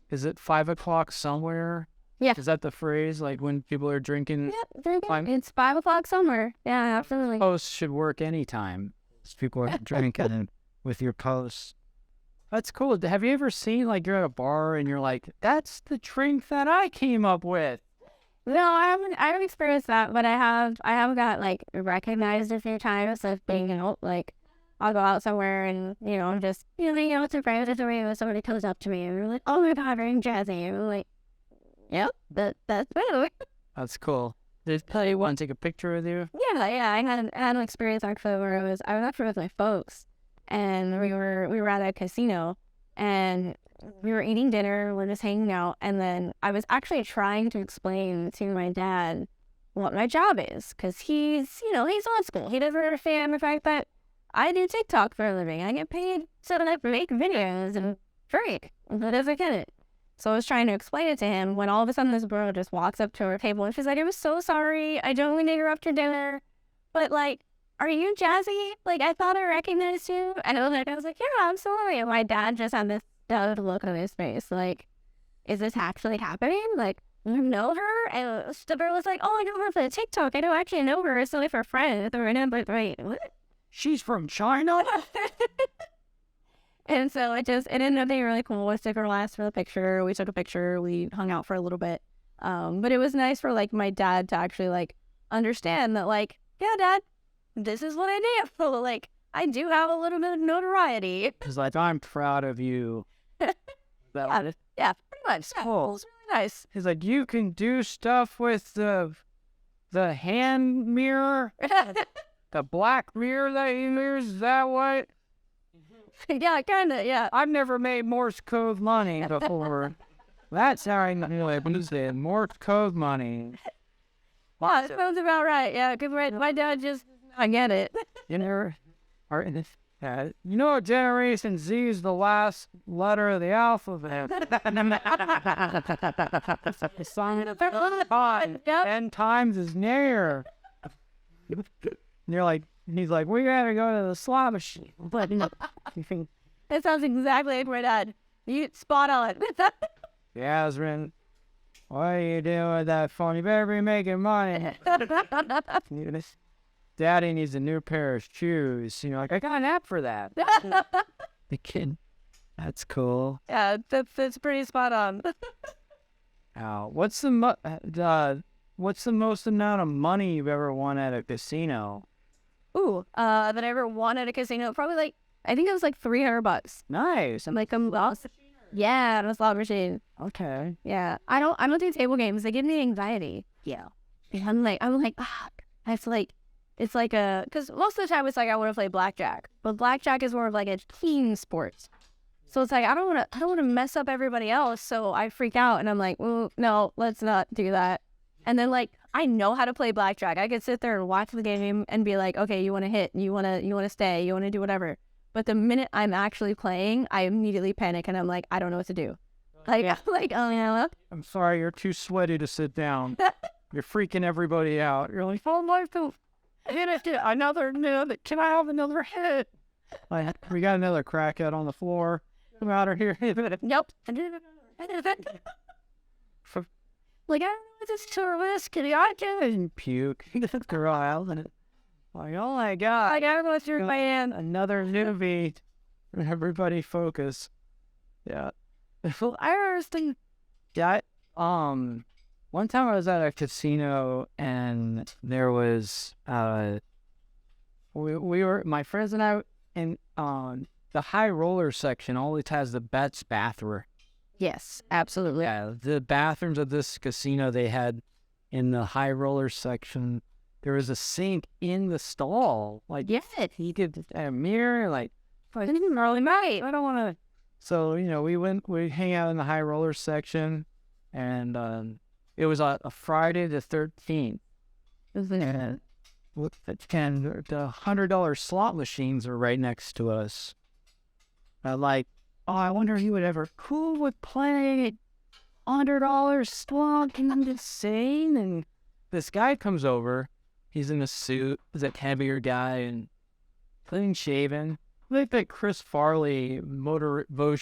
Is it 5 o'clock somewhere? Yeah. Is that the phrase? Like when people are drinking? Yep, drinking. It's 5 o'clock somewhere. Yeah, absolutely. Posts should work anytime. People are drinking with your posts. That's cool. Have you ever seen like you're at a bar and you're like, that's the drink that I came up with? No, I haven't experienced that, but I have got like recognized a few times as being out. Like I'll go out somewhere and I'm just hanging out with some friends or something, somebody comes up to me and they're like, oh my god, I'm Jazzie. And I'm like, yep, that's me. That's cool. Did they want to take a picture with you? Yeah. I had an experience actually where I was actually with my folks, and we were at a casino, and we were eating dinner. We're just hanging out, and then I was actually trying to explain to my dad what my job is, because he's old school. He doesn't understand the fact that I do TikTok for a living. I get paid so that I make videos and drink. He doesn't get it. So I was trying to explain it to him when all of a sudden this girl just walks up to our table and she's like, I'm so sorry. I don't mean to interrupt your dinner. But like, are you Jazzie? Like, I thought I recognized you. And I was like, yeah, I'm sorry. And my dad just had this stunned look on his face. Like, is this actually happening? Like, you know her? And the girl was like, oh, I know her from TikTok. I don't actually know her. It's only for friends. And but wait, what? She's from China? And so it ended up being really cool. I took her last for the picture. We took a picture. We hung out for a little bit. But it was nice for like my dad to actually like understand that like, yeah, Dad, this is what I do. So, like, I do have a little bit of notoriety. He's like, I'm proud of you. Yeah, pretty much. Yeah, Cool. it was really nice. He's like, you can do stuff with the hand mirror, the black mirror that you use. Is that what? Yeah, kind of, yeah. I've never made Morse code money before. That's how I know it. Morse code money. Wow, that sounds about right. Yeah, because my dad just, I get it. You know, Generation Z is the last letter of the alphabet. Sign of God. Yep. 10 times is near. And you're like, he's like, we gotta go to the slot machine. But That sounds exactly like my dad. You spot on. Yasmin, what are you doing with that phone? You better be making money. Daddy needs a new pair of shoes. You know, like, I got an app for that. The kid. That's cool. Yeah, that's pretty spot on. What's the most amount of money you've ever won at a casino? Ooh, that I ever won at a casino. Probably like, I think it was like $300. Nice. I'm like, yeah, on a slot machine. Okay. Yeah, I don't do table games. They give me anxiety. Yeah. And I'm like, I have to like, it's like because most of the time it's like I want to play blackjack, but blackjack is more of like a team sport. So it's like I don't want to mess up everybody else. So I freak out and I'm like, no, let's not do that. And then like I know how to play blackjack. I could sit there and watch the game and be like, okay, you want to hit, you want to stay, you want to do whatever. But the minute I'm actually playing, I immediately panic and I'm like, I don't know what to do. Like, yeah. Like, oh yeah. I'm sorry, you're too sweaty to sit down. You're freaking everybody out. You're like, oh my God. Hit it, another. Can I have another hit? Like, we got another crackhead on the floor. Come out of here. Nope. Like, I don't know what this tourist can I can puke. Girl out and like, oh my God. I gotta go through my hand. Another movie. Everybody focus. Yeah. Well, I understand. Yeah. One time I was at a casino and there was we were my friends and I in the high roller section always has the best bathroom. Yes, absolutely. Yeah, the bathrooms of this casino they had in the high roller section. There was a sink in the stall. Like, yeah, he could a mirror. Like, early night. I don't want to. So we hang out in the high roller section, and it was a Friday the 13th. And the $100 slot machines are right next to us. Like, I wonder who would play $100 slot? I'm insane. And this guy comes over. He's in a suit. He's a heavier guy and clean shaven. Like that Chris Farley motivational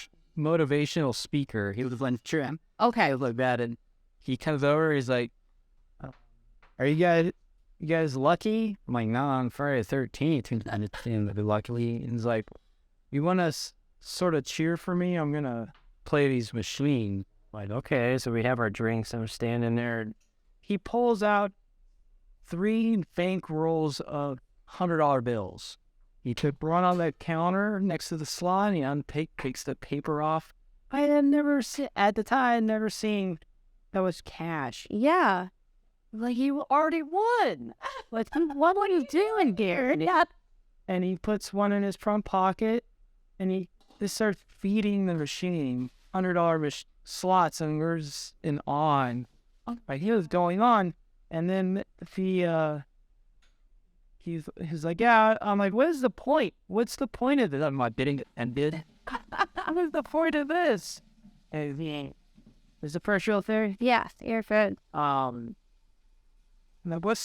speaker. He was like, trim. Okay, look that. And he comes over. He's like, "Are you guys lucky?" I'm like, "No, on Friday the 13th." And I understand to be lucky. And he's like, "You want to sort of cheer for me? I'm gonna play these machines." I'm like, okay. So we have our drinks and we're standing there. And he pulls out 3 bank rolls of $100 bills. He took one on the counter next to the slot and he takes the paper off. I had never seen that was cash. Yeah. Like, he already won. Like, what are you doing, Garrett? Yeah. And he puts one in his front pocket and he just starts feeding the machine $100 slots, and we're just in awe. And like, he was going on. And then he's like, yeah. I'm like, what is the point? What's the point of this? I'm like, bidding it ended. What is the point of this? And Is it first rule theory? Yeah, you're good. Now what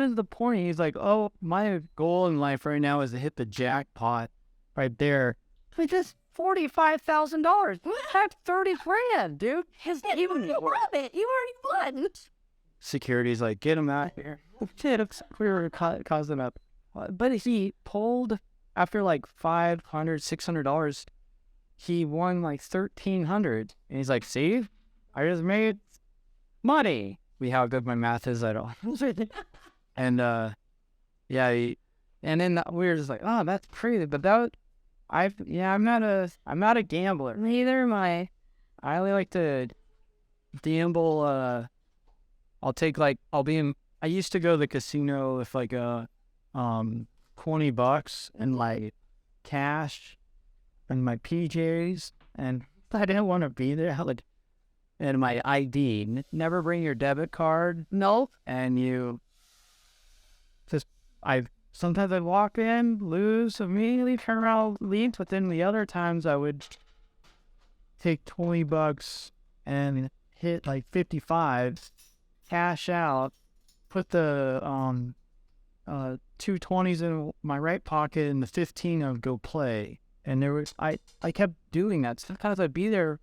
is the point? He's like, oh, my goal in life right now is to hit the jackpot right there. Like, that's $45,000. That's 30 grand, dude. You already won. Security's like, get him out here. We were causing them up. But he pulled, after like $500, $600, he won like $1,300. And he's like, see, I just made money. How good my math is, I don't. And yeah, and then we were just like, oh, that's crazy. But I'm not a gambler. Neither am I. I only like to gamble. I used to go to the casino with like $20 and like cash and my PJs, and I didn't want to be there. And my ID. Never bring your debit card. No. And sometimes I'd walk in, lose, immediately turn around, leave. But then the other times I would take $20 and hit like 55, cash out, put the 2 20s in my right pocket and the 15 I would go play. And I kept doing that. Sometimes I'd be there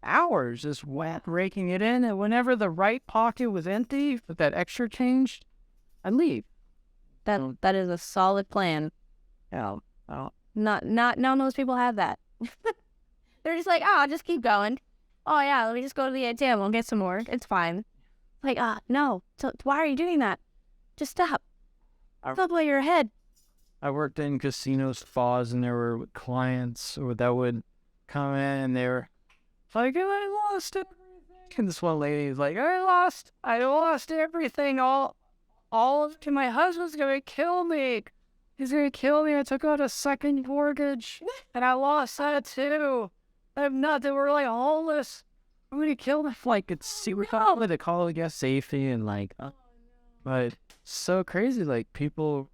hours just raking it in, and whenever the right pocket was empty with that extra change, I'd leave. That is a solid plan. Yeah. Not most people have that. They're just like, oh, I'll just keep going. Oh yeah, let me just go to the ATM. We'll get some more. It's fine. Like, no. So why are you doing that? Just stop. Stop while you're ahead. I worked in casinos, spas, and there were clients that would come in and they were like, I lost everything. And this one lady is like, I lost everything. All my husband's gonna kill me. He's gonna kill me. I took out a second mortgage and I lost that too. I'm not, they were like homeless. I'm gonna kill them. Like, it's super common to call it, I guess, safety and like, but so crazy. Like, people.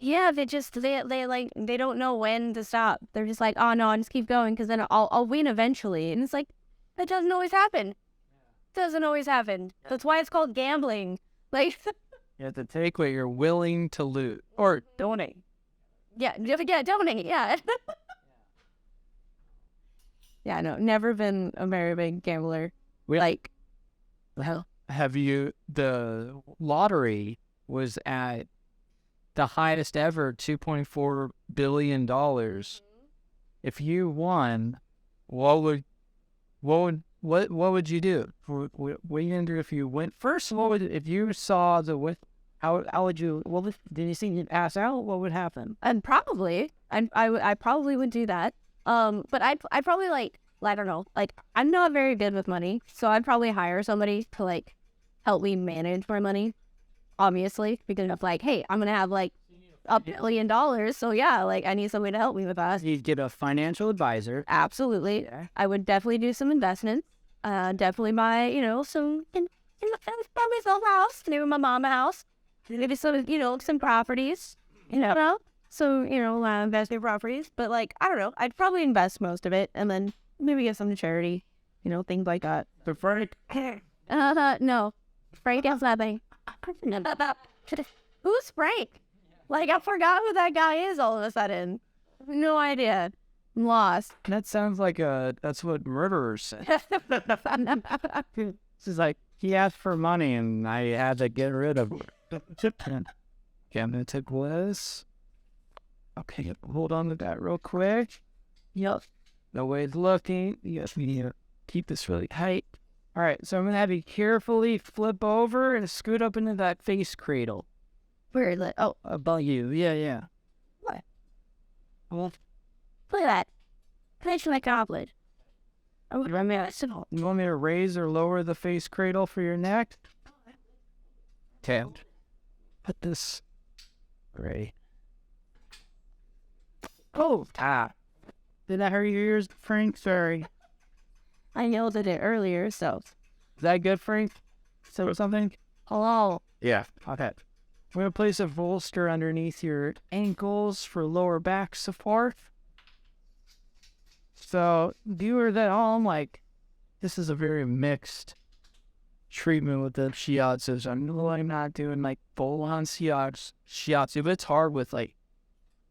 Yeah, they don't know when to stop. They're just like, oh no, I'll just keep going because then I'll win eventually. And it's like, that doesn't always happen. Doesn't always happen. That's why it's called gambling. Like, you have to take what you're willing to lose or donate. Yeah, donate. Yeah. Yeah, no, never been a very big gambler. Like, the lottery was at the highest ever, $2.4 billion. If you won, what would you do? What are you gonna do if you went? First, if you saw how would you? Did you see you pass out? What would happen? And probably, I probably would do that. But I probably I don't know, I'm not very good with money, so I'd probably hire somebody to help me manage my money. Obviously, because of hey, I'm gonna have $1 billion, so yeah, I need somebody to help me with that. You'd get a financial advisor. Absolutely, yeah. I would definitely do some investments. Definitely buy some buy myself a house, maybe my mom a house, maybe some some properties, so investment properties. But I don't know, I'd probably invest most of it and then maybe give some to charity, things like that. So Frank? No, Frank has nothing. Who's Frank? I forgot who that guy is all of a sudden. No idea. I'm lost. That sounds like that's what murderers say. This is he asked for money and I had to get rid of him. Okay, I'm gonna take this. Okay, hold on to that real quick. Yep. No way it's looking. Yes, we need to keep this really tight. All right, so I'm going to have you carefully flip over and scoot up into that face cradle. Where is it? Oh, above you. Yeah. What? Well, look at that. Finish my goblet. Oh, you want me to raise or lower the face cradle for your neck? Okay. Put this right. Oh, did that hurt your ears, Frank? Sorry. I yelled at it earlier, so. Is that good, Frank? So something? Hello. Yeah. Okay. We're going to place a bolster underneath your ankles for lower back support. So, viewers at home, this is a very mixed treatment with the shiatsu. So I'm not doing like full on shiatsu, but it's hard with like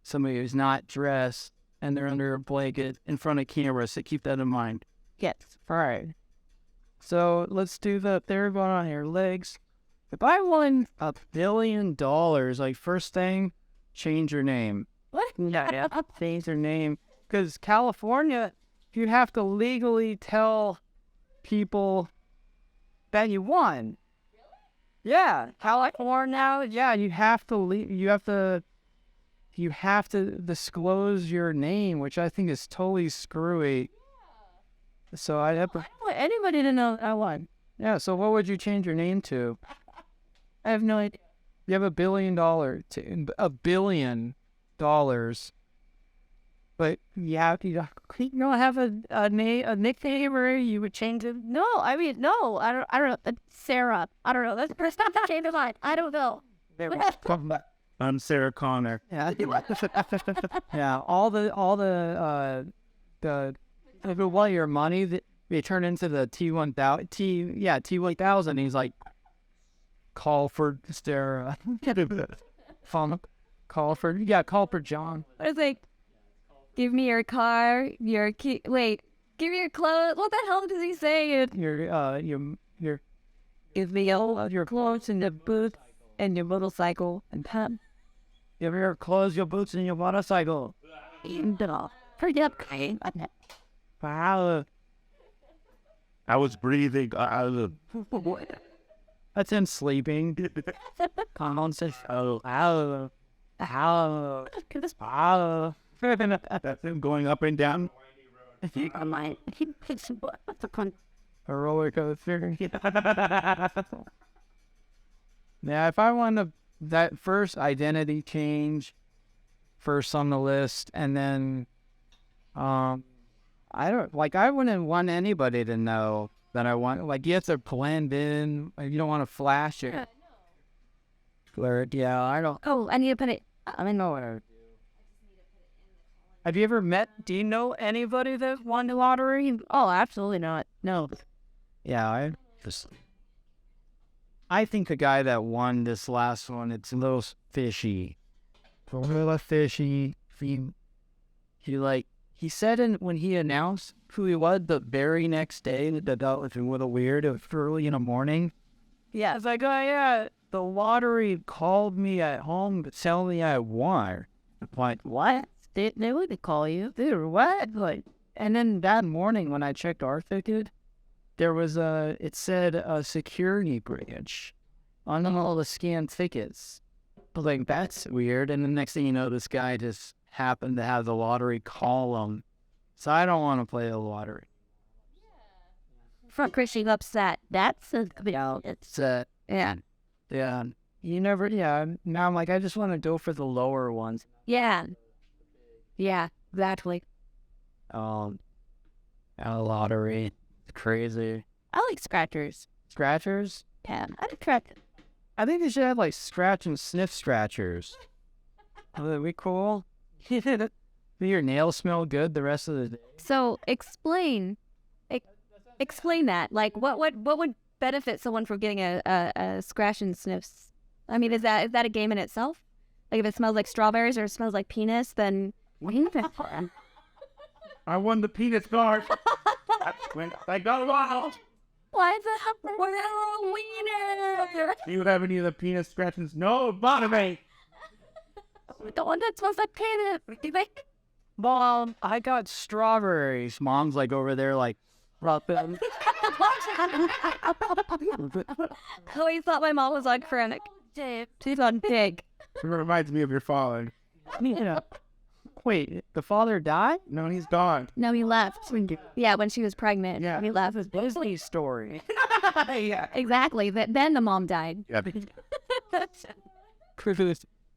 somebody who's not dressed and they're under a blanket in front of cameras. So keep that in mind. Yes. All right. So let's do the third one on your legs. If I won $1 billion, like first thing, change your name. What? Yeah, change your name. Because California, you have to legally tell people that you won. Yeah, California. Yeah, you have to disclose your name, which I think is totally screwy. So I don't want anybody to know I won. Yeah. So what would you change your name to? I have no idea. You have $1 billion, $1 billion, but you don't have a nickname, or you would change it. No, I mean, no, I don't know. Sarah. I don't know. That's the first time that came to mind. I don't know. I'm Sarah Connor. Yeah. Yeah. All the your money that they turn into the T1000. T1000. He's like, call for Sarah. Call for John. I was like, give me your car, your key. Wait, give me your clothes. What the hell does he say? Your give me all your clothes and your boots and your motorcycle and pen. Give me your clothes, your boots, and your motorcycle. Forget. Wow. I was breathing. That's him sleeping. Come says, oh, ow, ow, ow. That's him going up and down. A roller coaster. Yeah, if I want to, that first identity change, first on the list, and then, I wouldn't want anybody to know that I want, like, you have to blend in, like, you don't want to flash it. Yeah, I don't. Oh, I need to put it. I know what I would do. Have you ever do you know anybody that won the lottery? Oh, absolutely not. No. Yeah, I think the guy that won this last one, it's a little fishy. A little fishy. He said when he announced who he was the very next day, that was a little weird. It was early in the morning. Yeah. It's like, oh yeah, the lottery called me at home to tell me I won. I'm like, what? They wouldn't call you. Dude, what? Like, and then that morning when I checked our ticket, there was it said a security breach on all the scanned tickets. I was like, that's weird. And the next thing you know, this guy just happened to have the lottery call him. So I don't want to play the lottery. Front Christian upset. That's a It's yeah. You never. Yeah. Now I'm like, I just want to go for the lower ones. Yeah. Yeah. Exactly. A lottery. It's crazy. I like scratchers. Scratchers? Yeah. I like scratchers. I think they should have like scratch and sniff scratchers. Would we cool? Do your nails smell good the rest of the day? So explain that. Like, what would benefit someone from getting a scratch and sniffs? I mean, is that a game in itself? Like, if it smells like strawberries or it smells like penis, then I won the penis card. I got wild. why the hell wiener? Do you have any of the penis scratches? No, bottom me. The one that smells like penis. Mom, I got strawberries. Mom's like over there like, rubbing. Oh, he thought my mom was on chronic. She's on pig. It reminds me of your father. Yeah. Wait, the father died? No, he's gone. No, he left. Yeah, when she was pregnant. Yeah. He left. It's a Disney story. Yeah. Exactly. Then the mom died. Yeah.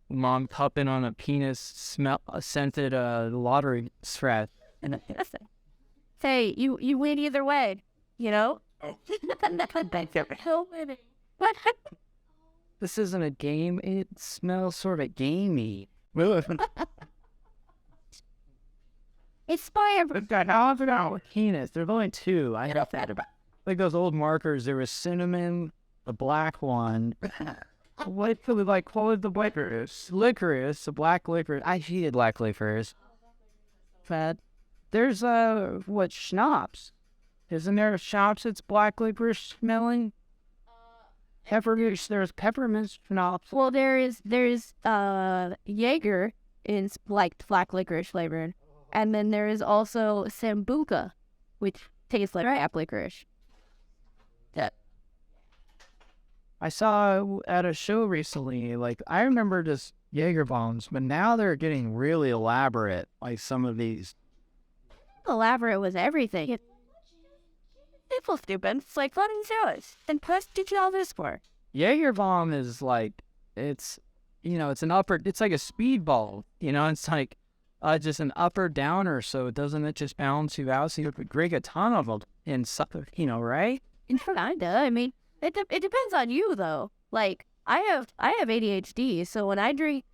Mom pupping on a penis scented lottery strat. Hey, you win either way, you know? Oh. This isn't a game. It smells sort of gamey. It's by Martinez. There's only two. I have that about. Like those old markers. There was cinnamon, the black one. What was the licorice? Licorice, the black licorice. I hated black licorice. Fat. There's what schnapps? Isn't there schnapps that's black licorice smelling? Peppermint. There's peppermint schnapps. Well, there's Jaeger is like black licorice flavored, and then there is also Sambuca, which tastes like black licorice. I saw at a show recently, like, I remember just Jaeger bombs, but now they're getting really elaborate, like some of these. Elaborate was everything. People stupid. It's like flooding shows. And plus, did you all this for? Jaeger bomb is like, it's, it's an upper, it's like a speedball, it's like just an upper downer, so it just balance you out, so you could drink a ton of them and something, right? Kinda. I mean, it depends on you though. Like I have ADHD, so when I drink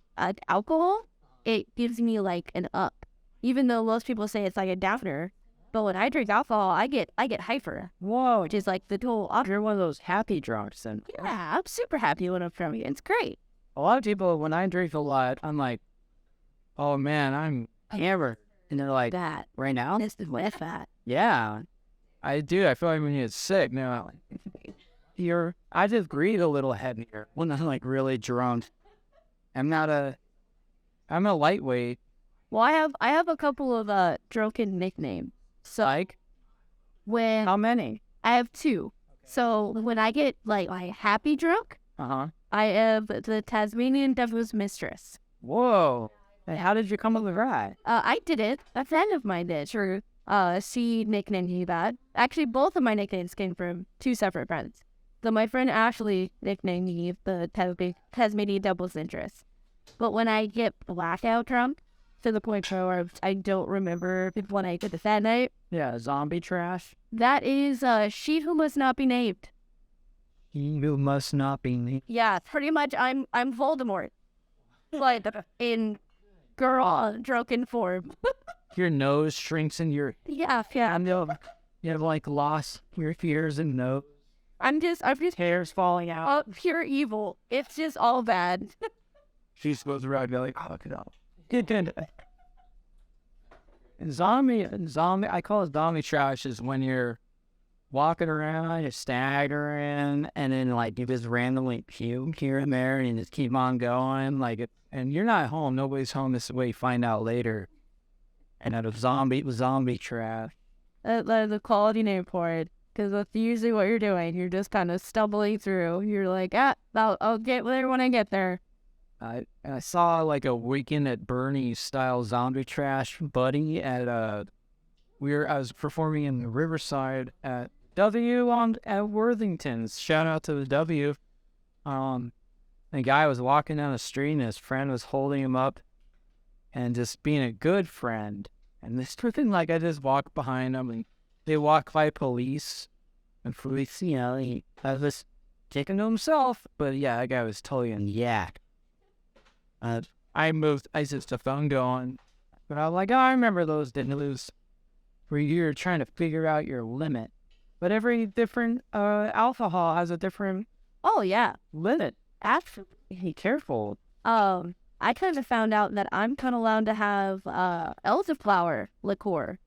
alcohol, it gives me like an up. Even though most people say it's like a downer, but when I drink alcohol, I get hyper. Whoa, Which is like the total you're one of those happy drunks, and yeah, I'm super happy when I'm from you. It's great. a lot of people, when I drink a lot, I'm like, oh man, I'm hammered, and they're like, That right now? this is with that. Yeah, I do. I feel like when you get sick, now I just breathe a little heavier when I'm like really drunk. I'm a lightweight. Well, I have a couple of drunken nicknames. So Like, when how many? I have two. So when I get like happy drunk, I have the Tasmanian Devil's Mistress. Whoa. Hey, how did you come up with that? I did it. A friend of mine did. Sure. She nicknamed me that. Actually, both of my nicknames came from two separate friends. So my friend Ashley nicknamed me the Tasmanian Devil's Mistress. But when I get blackout drunk, to the point where I don't remember when I did this that night, Yeah, zombie trash. that is She Who Must Not Be Named. You must not be me. Yeah, pretty much I'm Voldemort. Like in girl drunken form. Your nose shrinks in your... Yeah. You have like lost your fears and nose. I'm just Hairs falling out. pure evil. It's just all bad. She's supposed to ride me like, oh, it up. Zombie, I call it zombie trash is when you're walking around, you're staggering, and then like you just randomly puke here and there, and you just keep on going, and you're not home. Nobody's home. This is what you find out later. And that zombie trash. The quality name for it, because that's usually what you're doing. You're just kind of stumbling through. You're like, I'll get there when I get there. I saw like a Weekend at Bernie's style zombie trash buddy at I was performing in the Riverside at at Worthington's. Shout out to the W. The guy was walking down the street and his friend was holding him up and just being a good friend. And this person, like, I just walked behind him and they walked by police, and police, he was taking to himself. But yeah, that guy was totally in yak. I just the phone going, but I was like, oh, I remember those days where you're trying to figure out your limit. But every different alcohol has a different Oh yeah, limit. absolutely. Be careful. I kind of found out that I'm kind of allowed to have elderflower liqueur.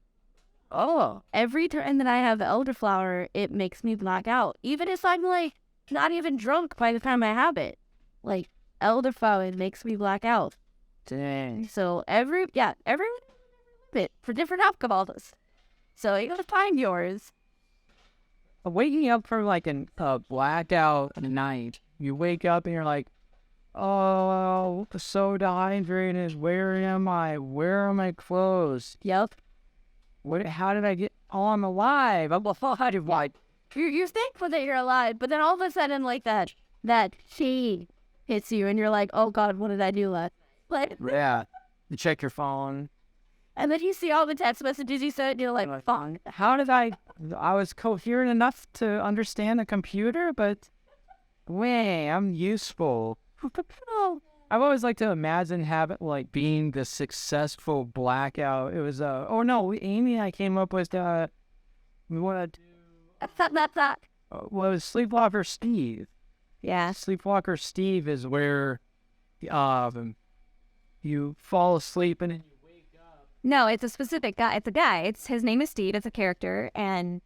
Oh, Every time that I have elderflower, it makes me black out. Even if I'm like not even drunk by the time I have it. Like elderflower makes me black out. dang. So every bit for different alcohols. So you gotta find yours. Waking up from like a blackout night, you wake up and you're like, oh, so dehydrated. Where am I? Where are my clothes? Yep. How did I get? Oh, I'm alive. I'm alive. You're thankful that you're alive, but then all of a sudden like that shade hits you and you're like, oh God, what did I do last? Like, Yeah. You check your phone. and then you see all the text messages you sent and you're like, fuck. How did I was coherent enough to understand a computer, but I'm useful. Oh, I've always liked to imagine being the successful blackout. It was Amy and I came up with we want to That. was Sleepwalker Steve. Yeah. Sleepwalker Steve is where you fall asleep and then you wake up. No, it's a specific guy. It's a guy. His name is Steve. It's a character, and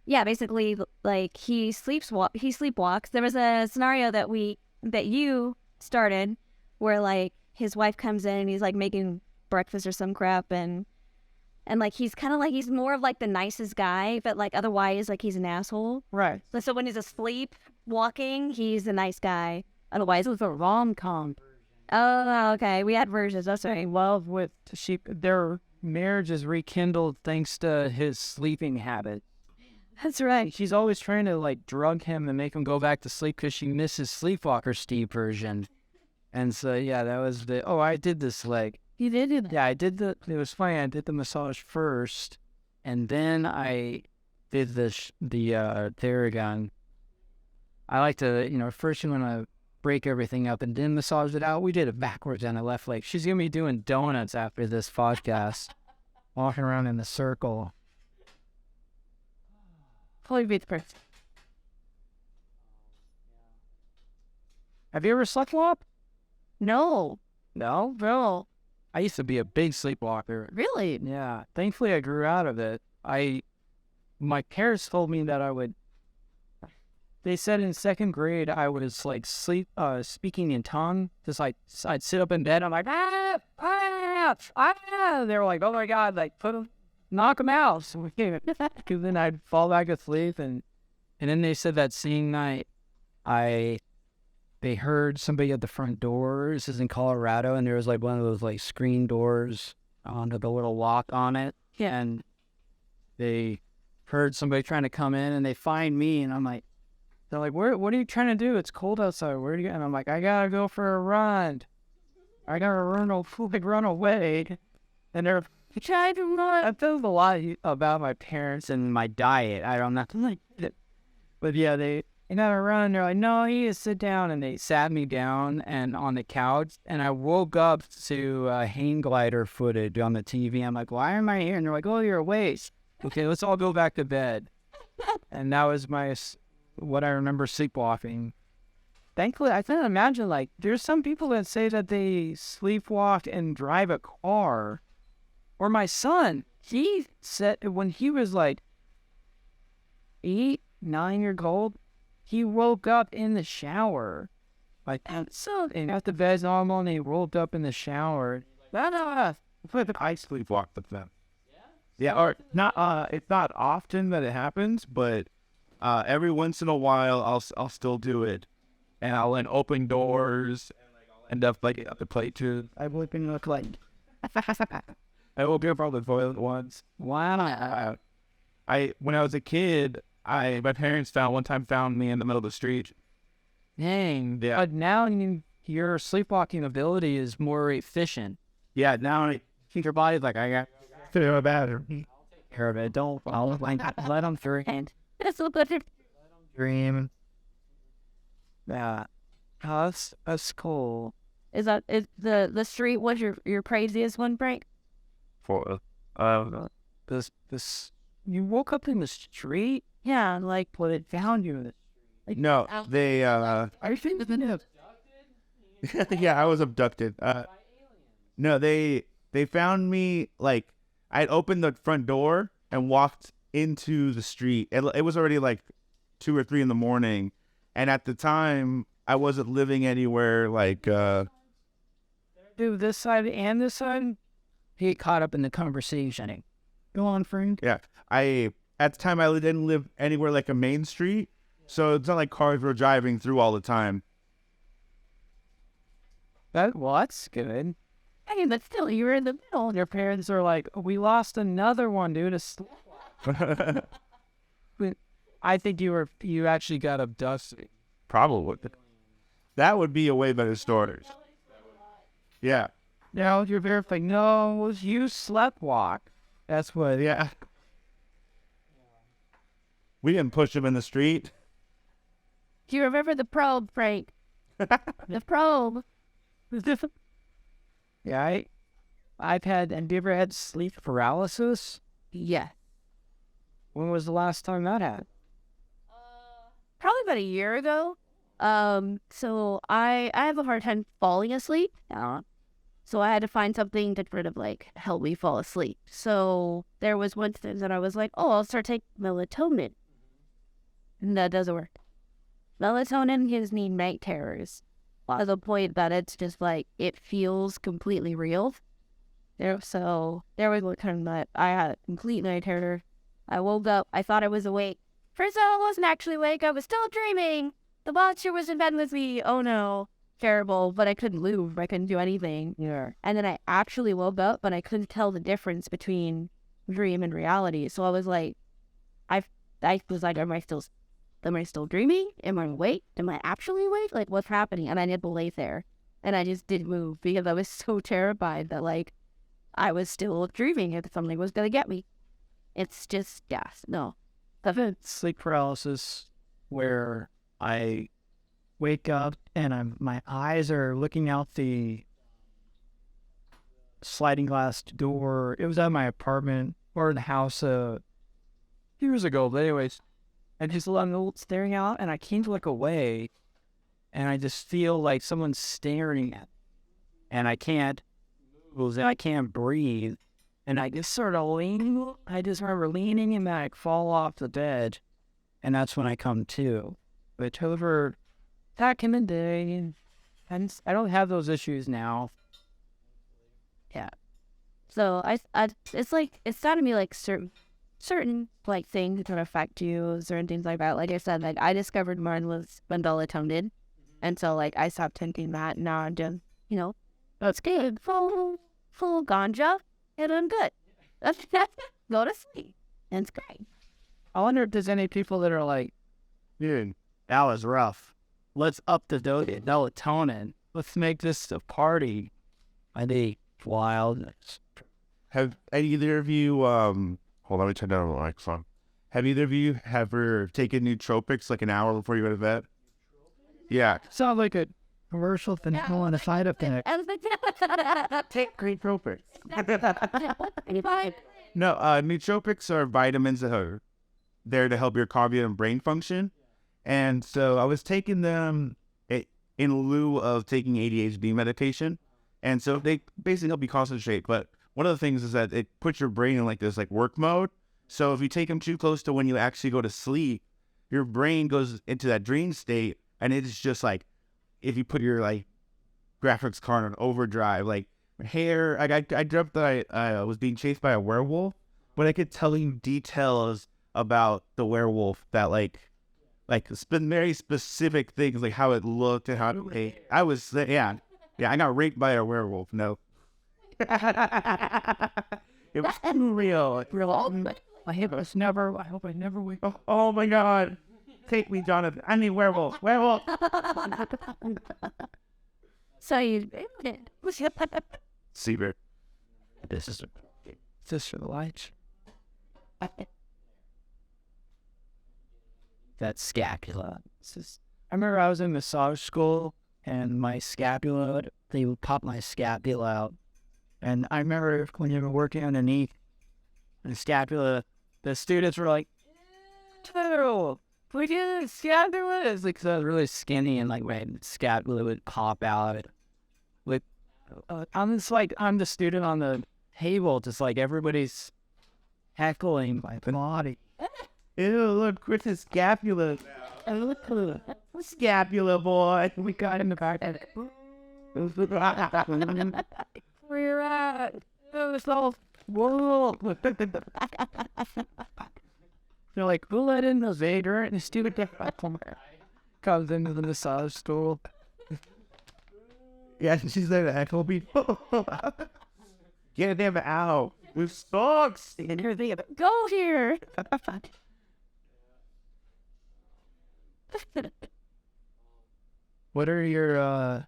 yeah, basically, like he sleepwalks. There was a scenario that you started where like his wife comes in and he's like making breakfast or some crap, and like he's kind of like he's more of like the nicest guy, but like otherwise like he's an asshole. Right. So when he's asleep walking, he's a nice guy. Otherwise, It was a rom-com. oh, okay, we had versions. That's right. Love with their marriage is rekindled thanks to his sleeping habit. That's right. She's always trying to like drug him and make him go back to sleep because she misses Sleepwalker Steve version. And so yeah, that was I did this leg. You did do that. Yeah, I did it was funny. I did the massage first, and then I did the Theragun. I like to, first you want to break everything up and then massage it out. We did it backwards on the left leg. She's going to be doing donuts after this podcast, walking around in the circle. Fully beat the person. Have you ever sleepwalked? No. No? Bro. I used to be a big sleepwalker. Really? Yeah. Thankfully, I grew out of it. My parents told me that they said in second grade I was like speaking in tongue. Just like I'd sit up in bed. I'm like, ah. They were like, oh my God, like knock them out. So then I'd fall back asleep, and then they said that same night they heard somebody at the front door. This is in Colorado, and there was like one of those like screen doors onto the little lock on it. Yeah. And they heard somebody trying to come in, and they find me, and I'm like, they're like, what are you trying to do? It's cold outside. Where are you going? And I'm like, I gotta go for a run. I gotta run away. And they're trying to run. I feel a lot about my parents and my diet. I don't know. But yeah, they gotta run. They're like, no, you need to sit down. And they sat me down and on the couch. And I woke up to hang glider footage on the TV. I'm like, why am I here? And they're like, oh, you're awake. Okay, let's all go back to bed. And that was what I remember sleepwalking. Thankfully, I can't imagine, like, there's some people that say that they sleepwalk and drive a car. Or my son, he said when he was like 8, 9 years old, he woke up in the shower. Like, and got the bed normal, and he rolled up in the shower. I sleepwalk with them. Yeah, or not. It's not often that it happens, but every once in a while, I'll still do it, and I'll open doors, and like I'll end up like at the plate too. I woke up like, I woke up all the toilet once. wow. When I was a kid, my parents one time found me in the middle of the street. Dang. Yeah. But now your sleepwalking ability is more efficient. Yeah, now I Think your body's like, I got to do a bathroom. care of it. Don't let them dream. That's so good. Dream. Yeah. Oh, that's cool. Is the street was your craziest one, Frank? For This you woke up in the street? Yeah, like Well, they found you in the like no, out- they Are you thinking of yeah, I was abducted. No, they found me like I'd opened the front door and walked into the street. It was already like 2 or 3 in the morning, and at the time I wasn't living anywhere. Like do this side and this side? He get caught up in the conversation. Go on, Frank. yeah, at the time I didn't live anywhere like a main street, so it's not like cars were driving through all the time. That's good. Hey, but still, you were in the middle. Your parents are like, we lost another one, dude. I think you actually got abducted. Probably. That would be a way better story. Yeah. Now you're verifying. No, you sleptwalk. That's what. Yeah. We didn't push him in the street. Do you remember the probe, Frank? The probe. Yeah, I've had. Have you ever had sleep paralysis? Yeah. When was the last time that happened? Probably about a year ago. So I have a hard time falling asleep. So I had to find something to sort of like help me fall asleep. So there was one thing that I was like, oh, I'll start taking melatonin. And that doesn't work. Melatonin gives me night terrors to the point that it's just like, it feels completely real. So there was one time that I had a complete night terror. I woke up, I thought I was awake. First of all, I wasn't actually awake, I was still dreaming. The monster was in bed with me. Oh no. Terrible, but I couldn't move. I couldn't do anything. Yeah. And then I actually woke up, but I couldn't tell the difference between dream and reality. So I was like, I was like, am I still dreaming? Am I awake? Am I actually awake? Like, what's happening? And I had to lay there, and I just didn't move because I was so terrified that like I was still dreaming if something was gonna get me. It's just no. I've had sleep paralysis where I wake up and my eyes are looking out the sliding glass door. It was at my apartment or the house years ago. But anyways, I'm staring out and I can't look away. And I just feel like someone's staring at me. And I can't move and I can't breathe. And I just sort of lean. I just remember leaning and then I fall off the bed. And that's when I come to. But over back in the day, and I don't have those issues now. Yeah. So I it's like, it's gotta be like certain like things that affect you, certain things like that. Like I said, like I discovered mine was melatonin, and so like I stopped taking that. And now I'm just, that's good. Full ganja, and I'm good. Go to sleep, and it's great. I wonder if there's any people that are like, dude, that was rough. Let's up the melatonin. Let's make this a party. I think wild. Have either of you, hold on, let me turn down the microphone. Have either of you ever taken nootropics like an hour before you go to bed? Yeah. Sounds like a commercial thing on the side of that. Take nootropics. No, nootropics are vitamins that are there to help your cognitive and brain function. And so I was taking them in lieu of taking ADHD medication. And so they basically help you concentrate. But one of the things is that it puts your brain in like this like work mode. So if you take them too close to when you actually go to sleep, your brain goes into that dream state. And it's just like, if you put your like graphics card on overdrive, like hair, I dreamt that I was being chased by a werewolf, but I could tell you details about the werewolf that like very specific things, like how it looked and how it, I was, I got raped by a werewolf. No. It was real. I hope I never wake up. Oh my God. Take me, Jonathan. I need werewolf. So you Seabird. This is for the lights. That scapula. I remember I was in massage school and my scapula, they would pop my scapula out. And I remember when you were working underneath the scapula, the students were like, "Ew, we did scapula." It's like, 'cause I was really skinny and like my scapula would pop out. Like, I'm the student on the table, just like everybody's heckling my body. Ew, look, Chris's scapula. Scapula, boy. We got in the back. Where you at? It was all whoa. They're like, who let in the Vader? And the stupid comes into the massage school. Yeah, she's there to heckle me. Get them out. With socks. and you're thinking, go here. What are your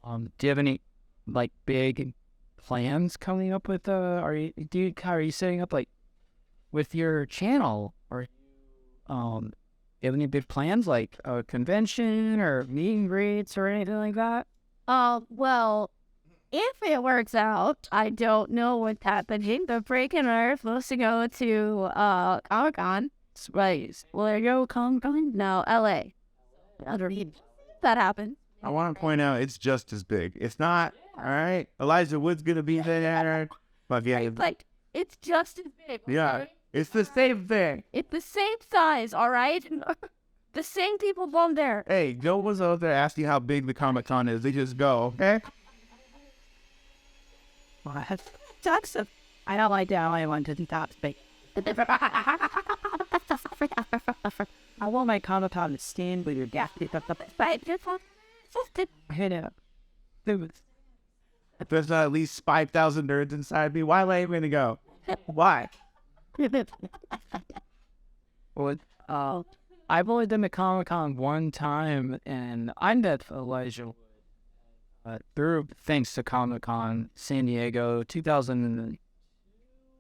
do you have any like big plans coming up with are you setting up like with your channel, or you have any big plans like a convention or meet and greets or anything like that? Well, if it works out, I don't know what's happening. The Break and I are supposed to go to Comic-Con. Right. Will I go Comic-Con? No, LA. That happened. I want to point out it's just as big. It's not, all right? Elijah Wood's going to be there. But yeah, Like, it's just as big. yeah, okay? it's the same thing. It's the same size, all right? The same people bomb there. Hey, Joe was out there asking how big the Comic-Con is. They just go, okay? What? Jackson. I don't like that. I want to do top space. I want my Comic-Con to stand with your gas. Hit it. Dude. If there's not at least 5,000 nerds inside me, why am I even going to go? Why? Well, I've only done the Comic-Con one time, and I met Elijah through, thanks to Comic-Con San Diego 2004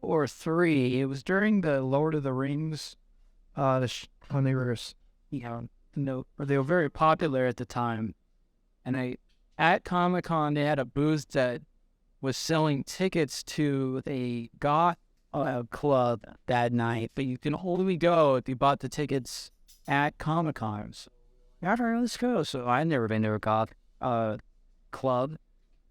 or 3. It was during the Lord of the Rings, when they were, they were very popular at the time. And at Comic-Con, they had a booth that was selling tickets to a goth club that night, but you can only go if you bought the tickets at Comic-Con. So, let's go. So I've never been to a goth club,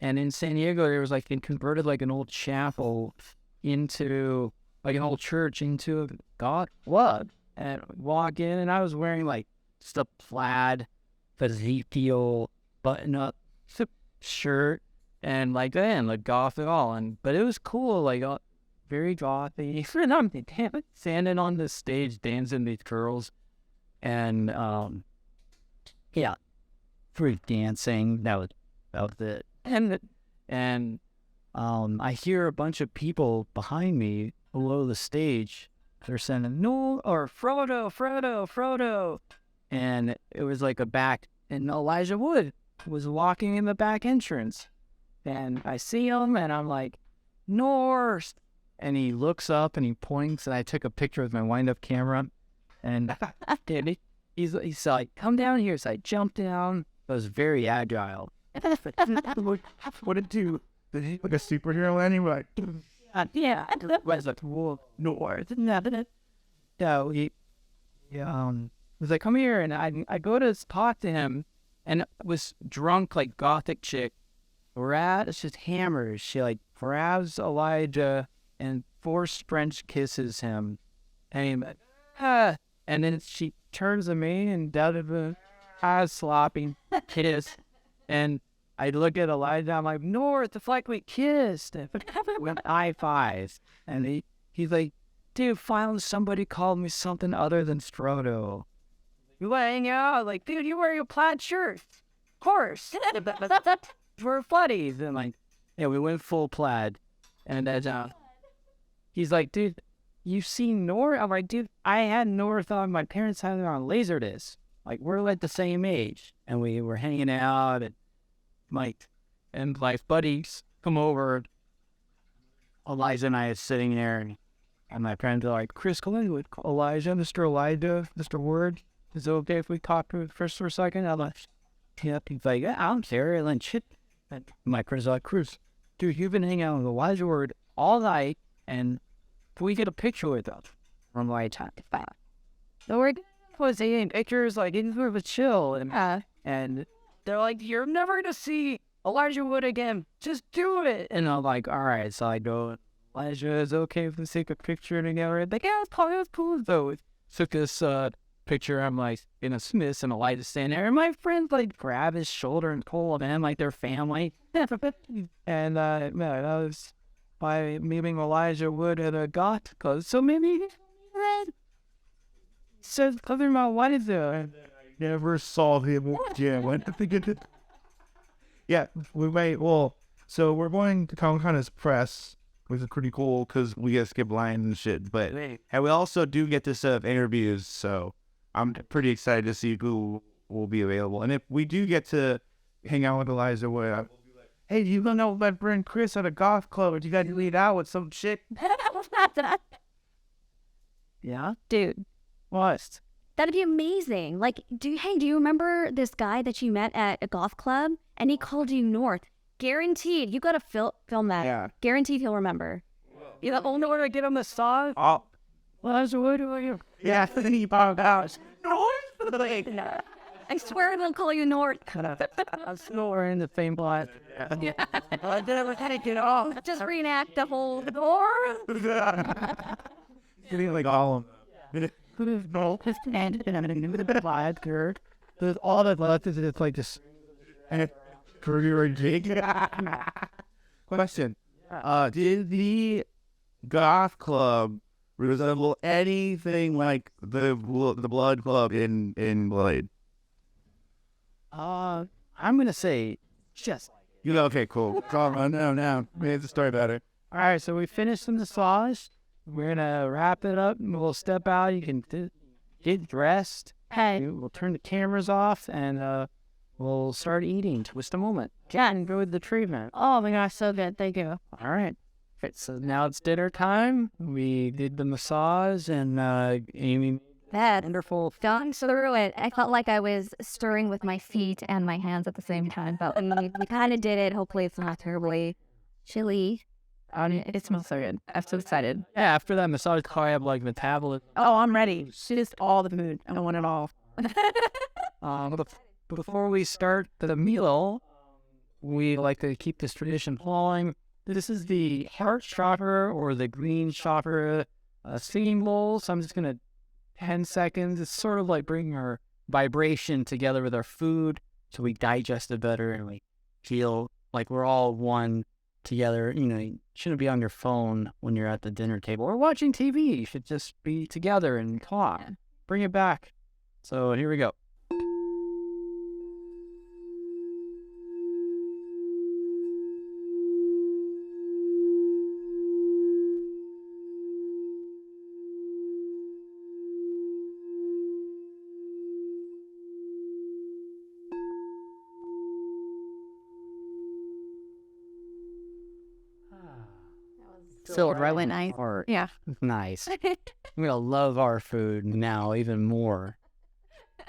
and in San Diego there was like they converted like an old chapel into like an old church into a goth club, and walk in, and I was wearing like just a plaid Ezekiel button-up shirt, and like goth at all, but it was cool, like very gothy. And I'm standing on the stage dancing these girls, and free dancing. That was it. And I hear a bunch of people behind me below the stage. They're saying no, or Frodo, and it was like a back, and Elijah Wood was walking in the back entrance, and I see him, and I'm like, North, and he looks up and he points, and I took a picture with my wind-up camera, and he's like, come down here. So I jumped down. I was very agile. What did you do? Like a superhero anyway? Yeah, I was like, whoa, North. So he was like, come here, and I go to talk to him, and it was drunk, like gothic chick. It's just hammers. She like grabs Elijah and force French kisses him, and and then she turns to me and does a eyes sloppy kiss, and I look at Elijah. I'm like, North, it's like we kissed. And went high fives, and he's like, dude, finally somebody called me something other than Frodo. You hang out, like, dude, you wear your plaid shirt, of course. We're buddies, and like, yeah, we went full plaid, and then he's like, dude, you seen North? I'm like, dude, I had North on. My parents had it on Laserdisc. Like, we're like the same age, and we were hanging out, and Mike and like buddies come over. Elijah and I are sitting there, and my friends are like, Chris, come in with Elijah, Mr. Word. Is it okay if we talk to first for a second? I'm like, yeah. He's like, yeah, I don't care. And then shit. And my friends are like, Chris, dude, you've been hanging out with Elijah Word all night, and can we get a picture with us? I'm like, so we're taking pictures, like, in sort of a chill, and they're like, you're never gonna see Elijah Wood again. Just do it. And I'm like, all right. So I go, Elijah, is it okay if we take a picture together? Like, yeah, it was cool. So we took this picture. I'm like in a Smiths, and Elijah standing there, and my friends like grab his shoulder and pull him in like their family. And that was by meeting Elijah Wood at a goth club. So maybe says other my wife there. Never saw him again. Yeah, we might. Well, so we're going to Comic-Con as press, which is pretty cool because we get to skip lines and shit. But and we also do get to set up interviews, so I'm pretty excited to see who will be available. And if we do get to hang out with Elijah Wood, I will be like, hey, you don't know my friend Chris at a golf club, or you got to lead out with some shit? Yeah, dude. what? That'd be amazing. Like, do you remember this guy that you met at a golf club and he called you North? Guaranteed. You got to film that. Yeah. Guaranteed he'll remember. You the only way to get a massage? Oh. Well, so what do you? Yeah, then he popped out. I swear they'll call you North. I'm snoring the same blood. Yeah. I never had to get off. Just reenact the whole Getting like all of them. There's all that left is it's like this. Question. Did the goth club resemble anything like the blood club in Blade? I'm gonna say just. You know, okay, cool. Come on, now. Made the story better. All right, so we finished the massage. We're gonna wrap it up. And we'll step out. You can get dressed. Hey. We'll turn the cameras off and we'll start eating. Twist a moment. Yeah. Enjoy the treatment. Oh my gosh, so good. Thank you. All right. So now it's dinner time. We did the massage and Amy. That Wonderful. gone through it. I felt like I was stirring with my feet and my hands at the same time. But we kind of did it. Hopefully it's not terribly chilly. It smells so good. I'm so excited. Yeah, after that massage, I have like metabolism. Oh, I'm ready. Just all the food. I want it all. Before we start the meal, we like to keep this tradition flowing. This is the heart chakra or the green chakra singing bowl. So I'm just going to 10 seconds. It's sort of like bringing our vibration together with our food so we digest it better and we feel like we're all one together. You know, you shouldn't be on your phone when you're at the dinner table or watching TV. You should just be together and talk. Yeah. Bring it back. So here we go. So really nice. Or Yeah. nice. I'm gonna love our food now even more.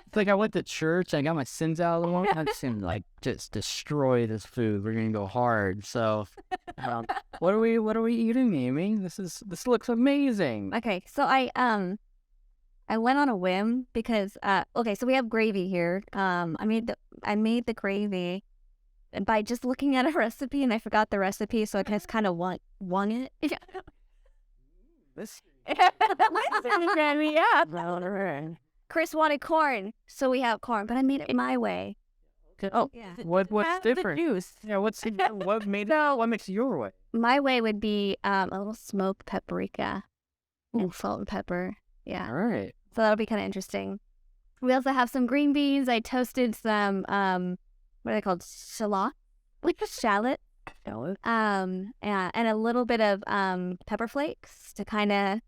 It's like I went to church, I got my sins out of the way. I just seemed like just destroy this food. We're gonna go hard. So, what are we eating, Amy? This looks amazing. Okay, so I went on a whim because so we have gravy here. I made the gravy by just looking at a recipe and I forgot the recipe, so I just kind of won it. This Chris wanted corn, so we have corn, but I made it my way. oh Yeah. what's Have the different? juice. Yeah, what made it? What makes it your way? My way would be a little smoked paprika and salt and pepper. Yeah. All right. So that'll be kind of interesting. We also have some green beans. I toasted some, what are they called? Shallot? Shallot. And a little bit of pepper flakes to kind of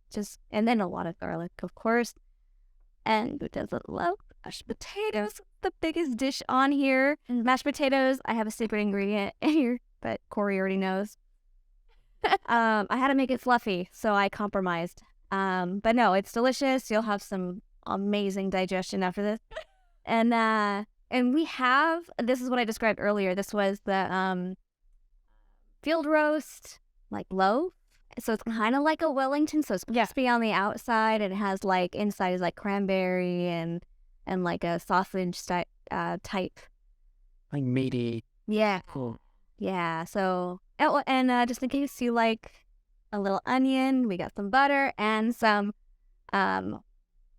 and then a lot of garlic, of course. And who doesn't love mashed potatoes? The biggest dish on here. Mashed potatoes. I have a secret ingredient here, but Corey already knows. I had to make it fluffy, so I compromised. But no, it's delicious. You'll have some amazing digestion after this. And we have, this is what I described earlier. This was the field roast, like loaf. So it's kind of like a Wellington. So it's crispy on the outside. And it has like inside is like cranberry and like a sausage type. Like meaty. Yeah. Cool. Yeah. So, and just in case you like a little onion, we got some butter and some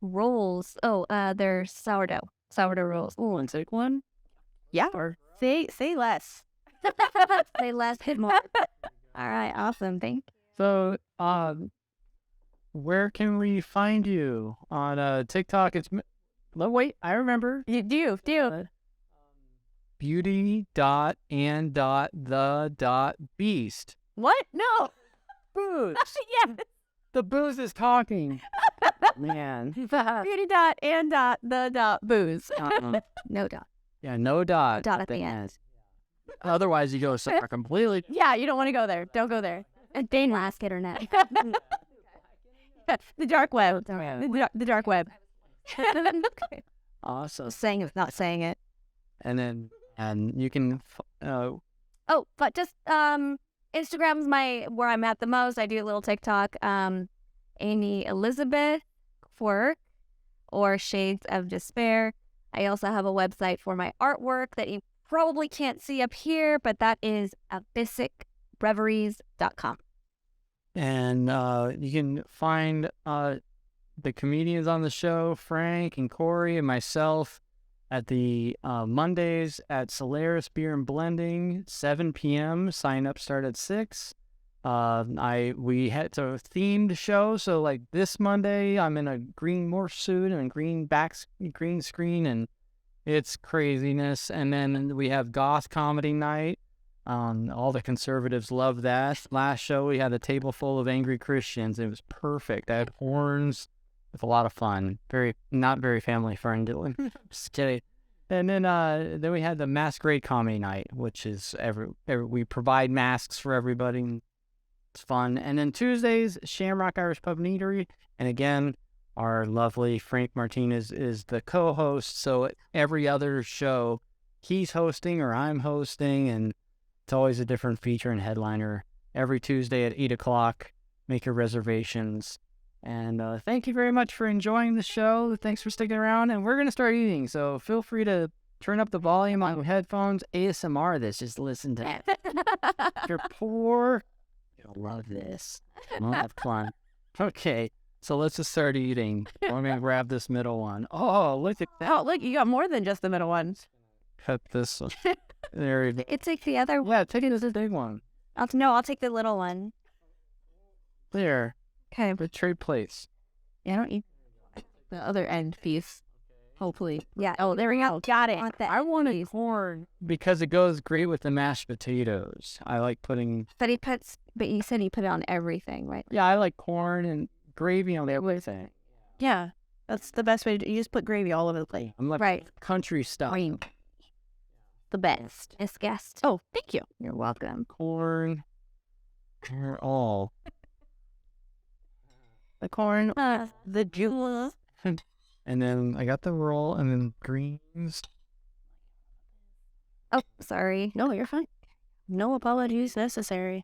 rolls. Oh, they're sourdough rolls. Oh, and take one. Yeah. Or Say less. Say less, hit more. All right, awesome. Thank you. So, where can we find you on TikTok? It's wait, I remember. You do. Beauty.and.the.beast. What? No. Booze. Yeah. The booze is talking. Man. Beauty.and.the.booze. No dot. Yeah, no dot. Dot at the end. Otherwise, you go somewhere completely. Yeah, you don't want to go there. Don't go there. And Dane last internet. The dark web. The dark web. Okay. Awesome. Saying it, not saying it. And you can Oh, but just Instagram's where I'm at the most. I do a little TikTok. Amy Elizabeth Quirk or Shades of Despair. I also have a website for my artwork that you probably can't see up here, but that is abyssicbreveries.com. and you can find the comedians on the show, Frank and Corey and myself, at the Mondays at Solaris Beer and Blending, 7 p.m. Sign up start at 6. We had it's a themed show, so like this Monday, I'm in a green morph suit and a green screen, and it's craziness. And then we have goth comedy night. All the conservatives love that. Last show we had a table full of angry Christians. It was perfect. I had horns. With a lot of fun. Not very family friendly. Just kidding. And then we had the masquerade comedy night, which is we provide masks for everybody. It's fun. And then Tuesdays, Shamrock Irish Pub and Eatery. And again, our lovely Frank Martinez is the co-host. So every other show, he's hosting or I'm hosting, and it's always a different feature and headliner. Every Tuesday at 8 o'clock. Make your reservations. And thank you very much for enjoying the show. Thanks for sticking around. And we're going to start eating. So feel free to turn up the volume on your headphones. ASMR this. Just listen to it. If you're poor, you'll love this. We'll have fun. Okay. So let's just start eating. I'm going to grab this middle one. Oh, look at that. Oh, look, you got more than just the middle ones. Cut this one. There you go. It's like the other. Yeah, take it as a big one. I'll take the little one. There. Okay. The trade plates. Yeah, I don't eat the other end piece. Hopefully. Yeah. Oh, there we go. Got it. I wanted corn because it goes great with the mashed potatoes. I like putting. But you said he put it on everything, right? Yeah, I like corn and gravy on everything. Yeah. That's the best way to do. You just put gravy all over the plate. I'm like Right. country stuff. The best. It's guest. Oh, thank you. You're welcome. Corn. They're all. The corn, the juice. And then I got the roll and then greens. Oh, sorry. No, you're fine. No apologies necessary.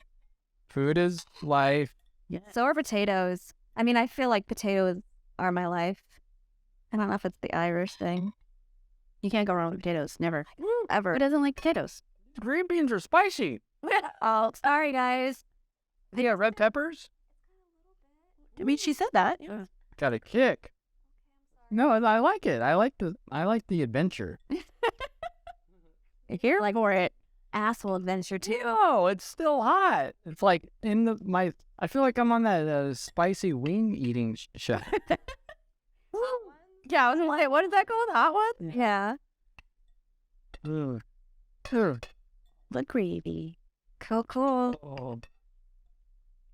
Food is life. Yeah. So are potatoes. I mean, I feel like potatoes are my life. I don't know if it's the Irish thing. You can't go wrong with potatoes. Never. Ever. Who doesn't like potatoes? Green beans are spicy. Oh, sorry, guys. They got red peppers. I mean, she said that. Got a kick. No, I like it. I like the adventure. Here for it. Asshole adventure too. No, it's still hot. It's like I feel like I'm on that spicy wing eating show. Yeah, I was like, what is that called? Hot one? Yeah. Ugh. Ugh. The gravy. Cool. Oh,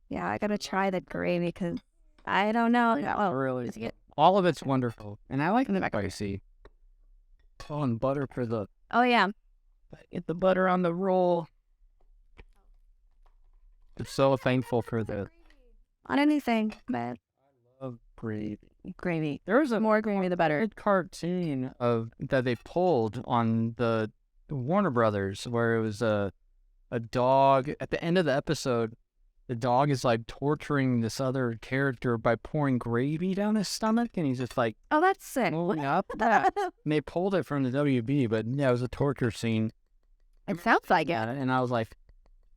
Yeah, I gotta try the gravy because I don't know. really. is it- All of it's wonderful, and I like the spicy. Oh, and butter for the. Oh yeah. Get the butter on the roll. I'm so thankful for the On anything, but love gravy. Gravy. There was a More gravy, the better. good cartoon that they pulled on the Warner Brothers where it was a dog at the end of the episode. The dog is like torturing this other character by pouring gravy down his stomach, and he's just like oh, that's sick. moving up. And they pulled it from the WB, but yeah, it was a torture scene. It sounds like it. And I was like,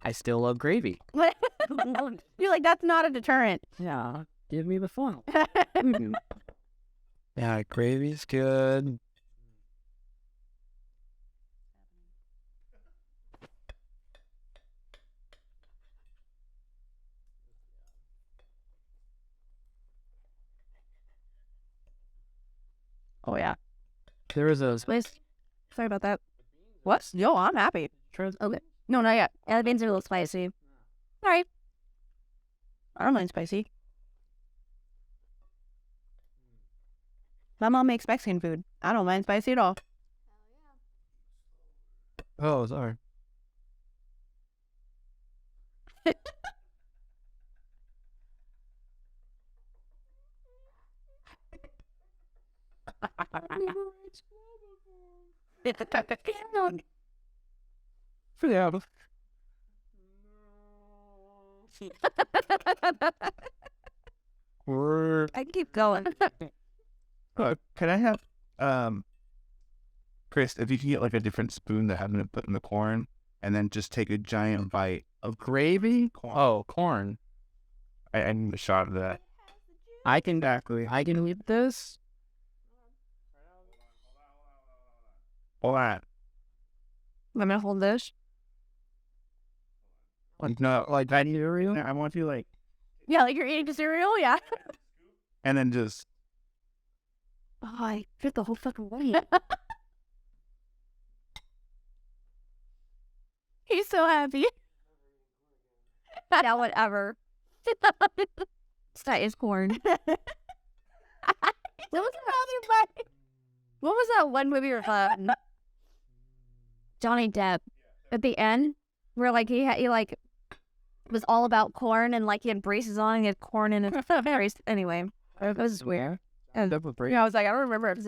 I still love gravy. You're like, that's not a deterrent. Yeah, give me the fun. Yeah, gravy's good. Oh, yeah. There was a Please. Sorry about that. What? Yo, I'm happy. Okay. No, not yet. Yeah, the beans are a little spicy. Sorry. I don't mind spicy. My mom makes Mexican food. I don't mind spicy at all. Oh, sorry. Yeah. I can keep going. Can I have Chris, if you can get like a different spoon that hasn't been put in the corn, and then just take a giant bite of Gravy? corn. Oh, corn. I need a shot of that. I can eat this. Hold on. I'm gonna hold this. Like, no, like I need cereal. I want you like, Yeah, like you're eating cereal. Yeah. and then just Oh, I fit the whole fucking way. He's so happy. Yeah, whatever. That is corn. What was that one movie with Johnny Depp at the end where like he like was all about corn and like he had braces on and he had corn in his brace. Anyway, it was weird. Yeah, I was like, I don't remember. It was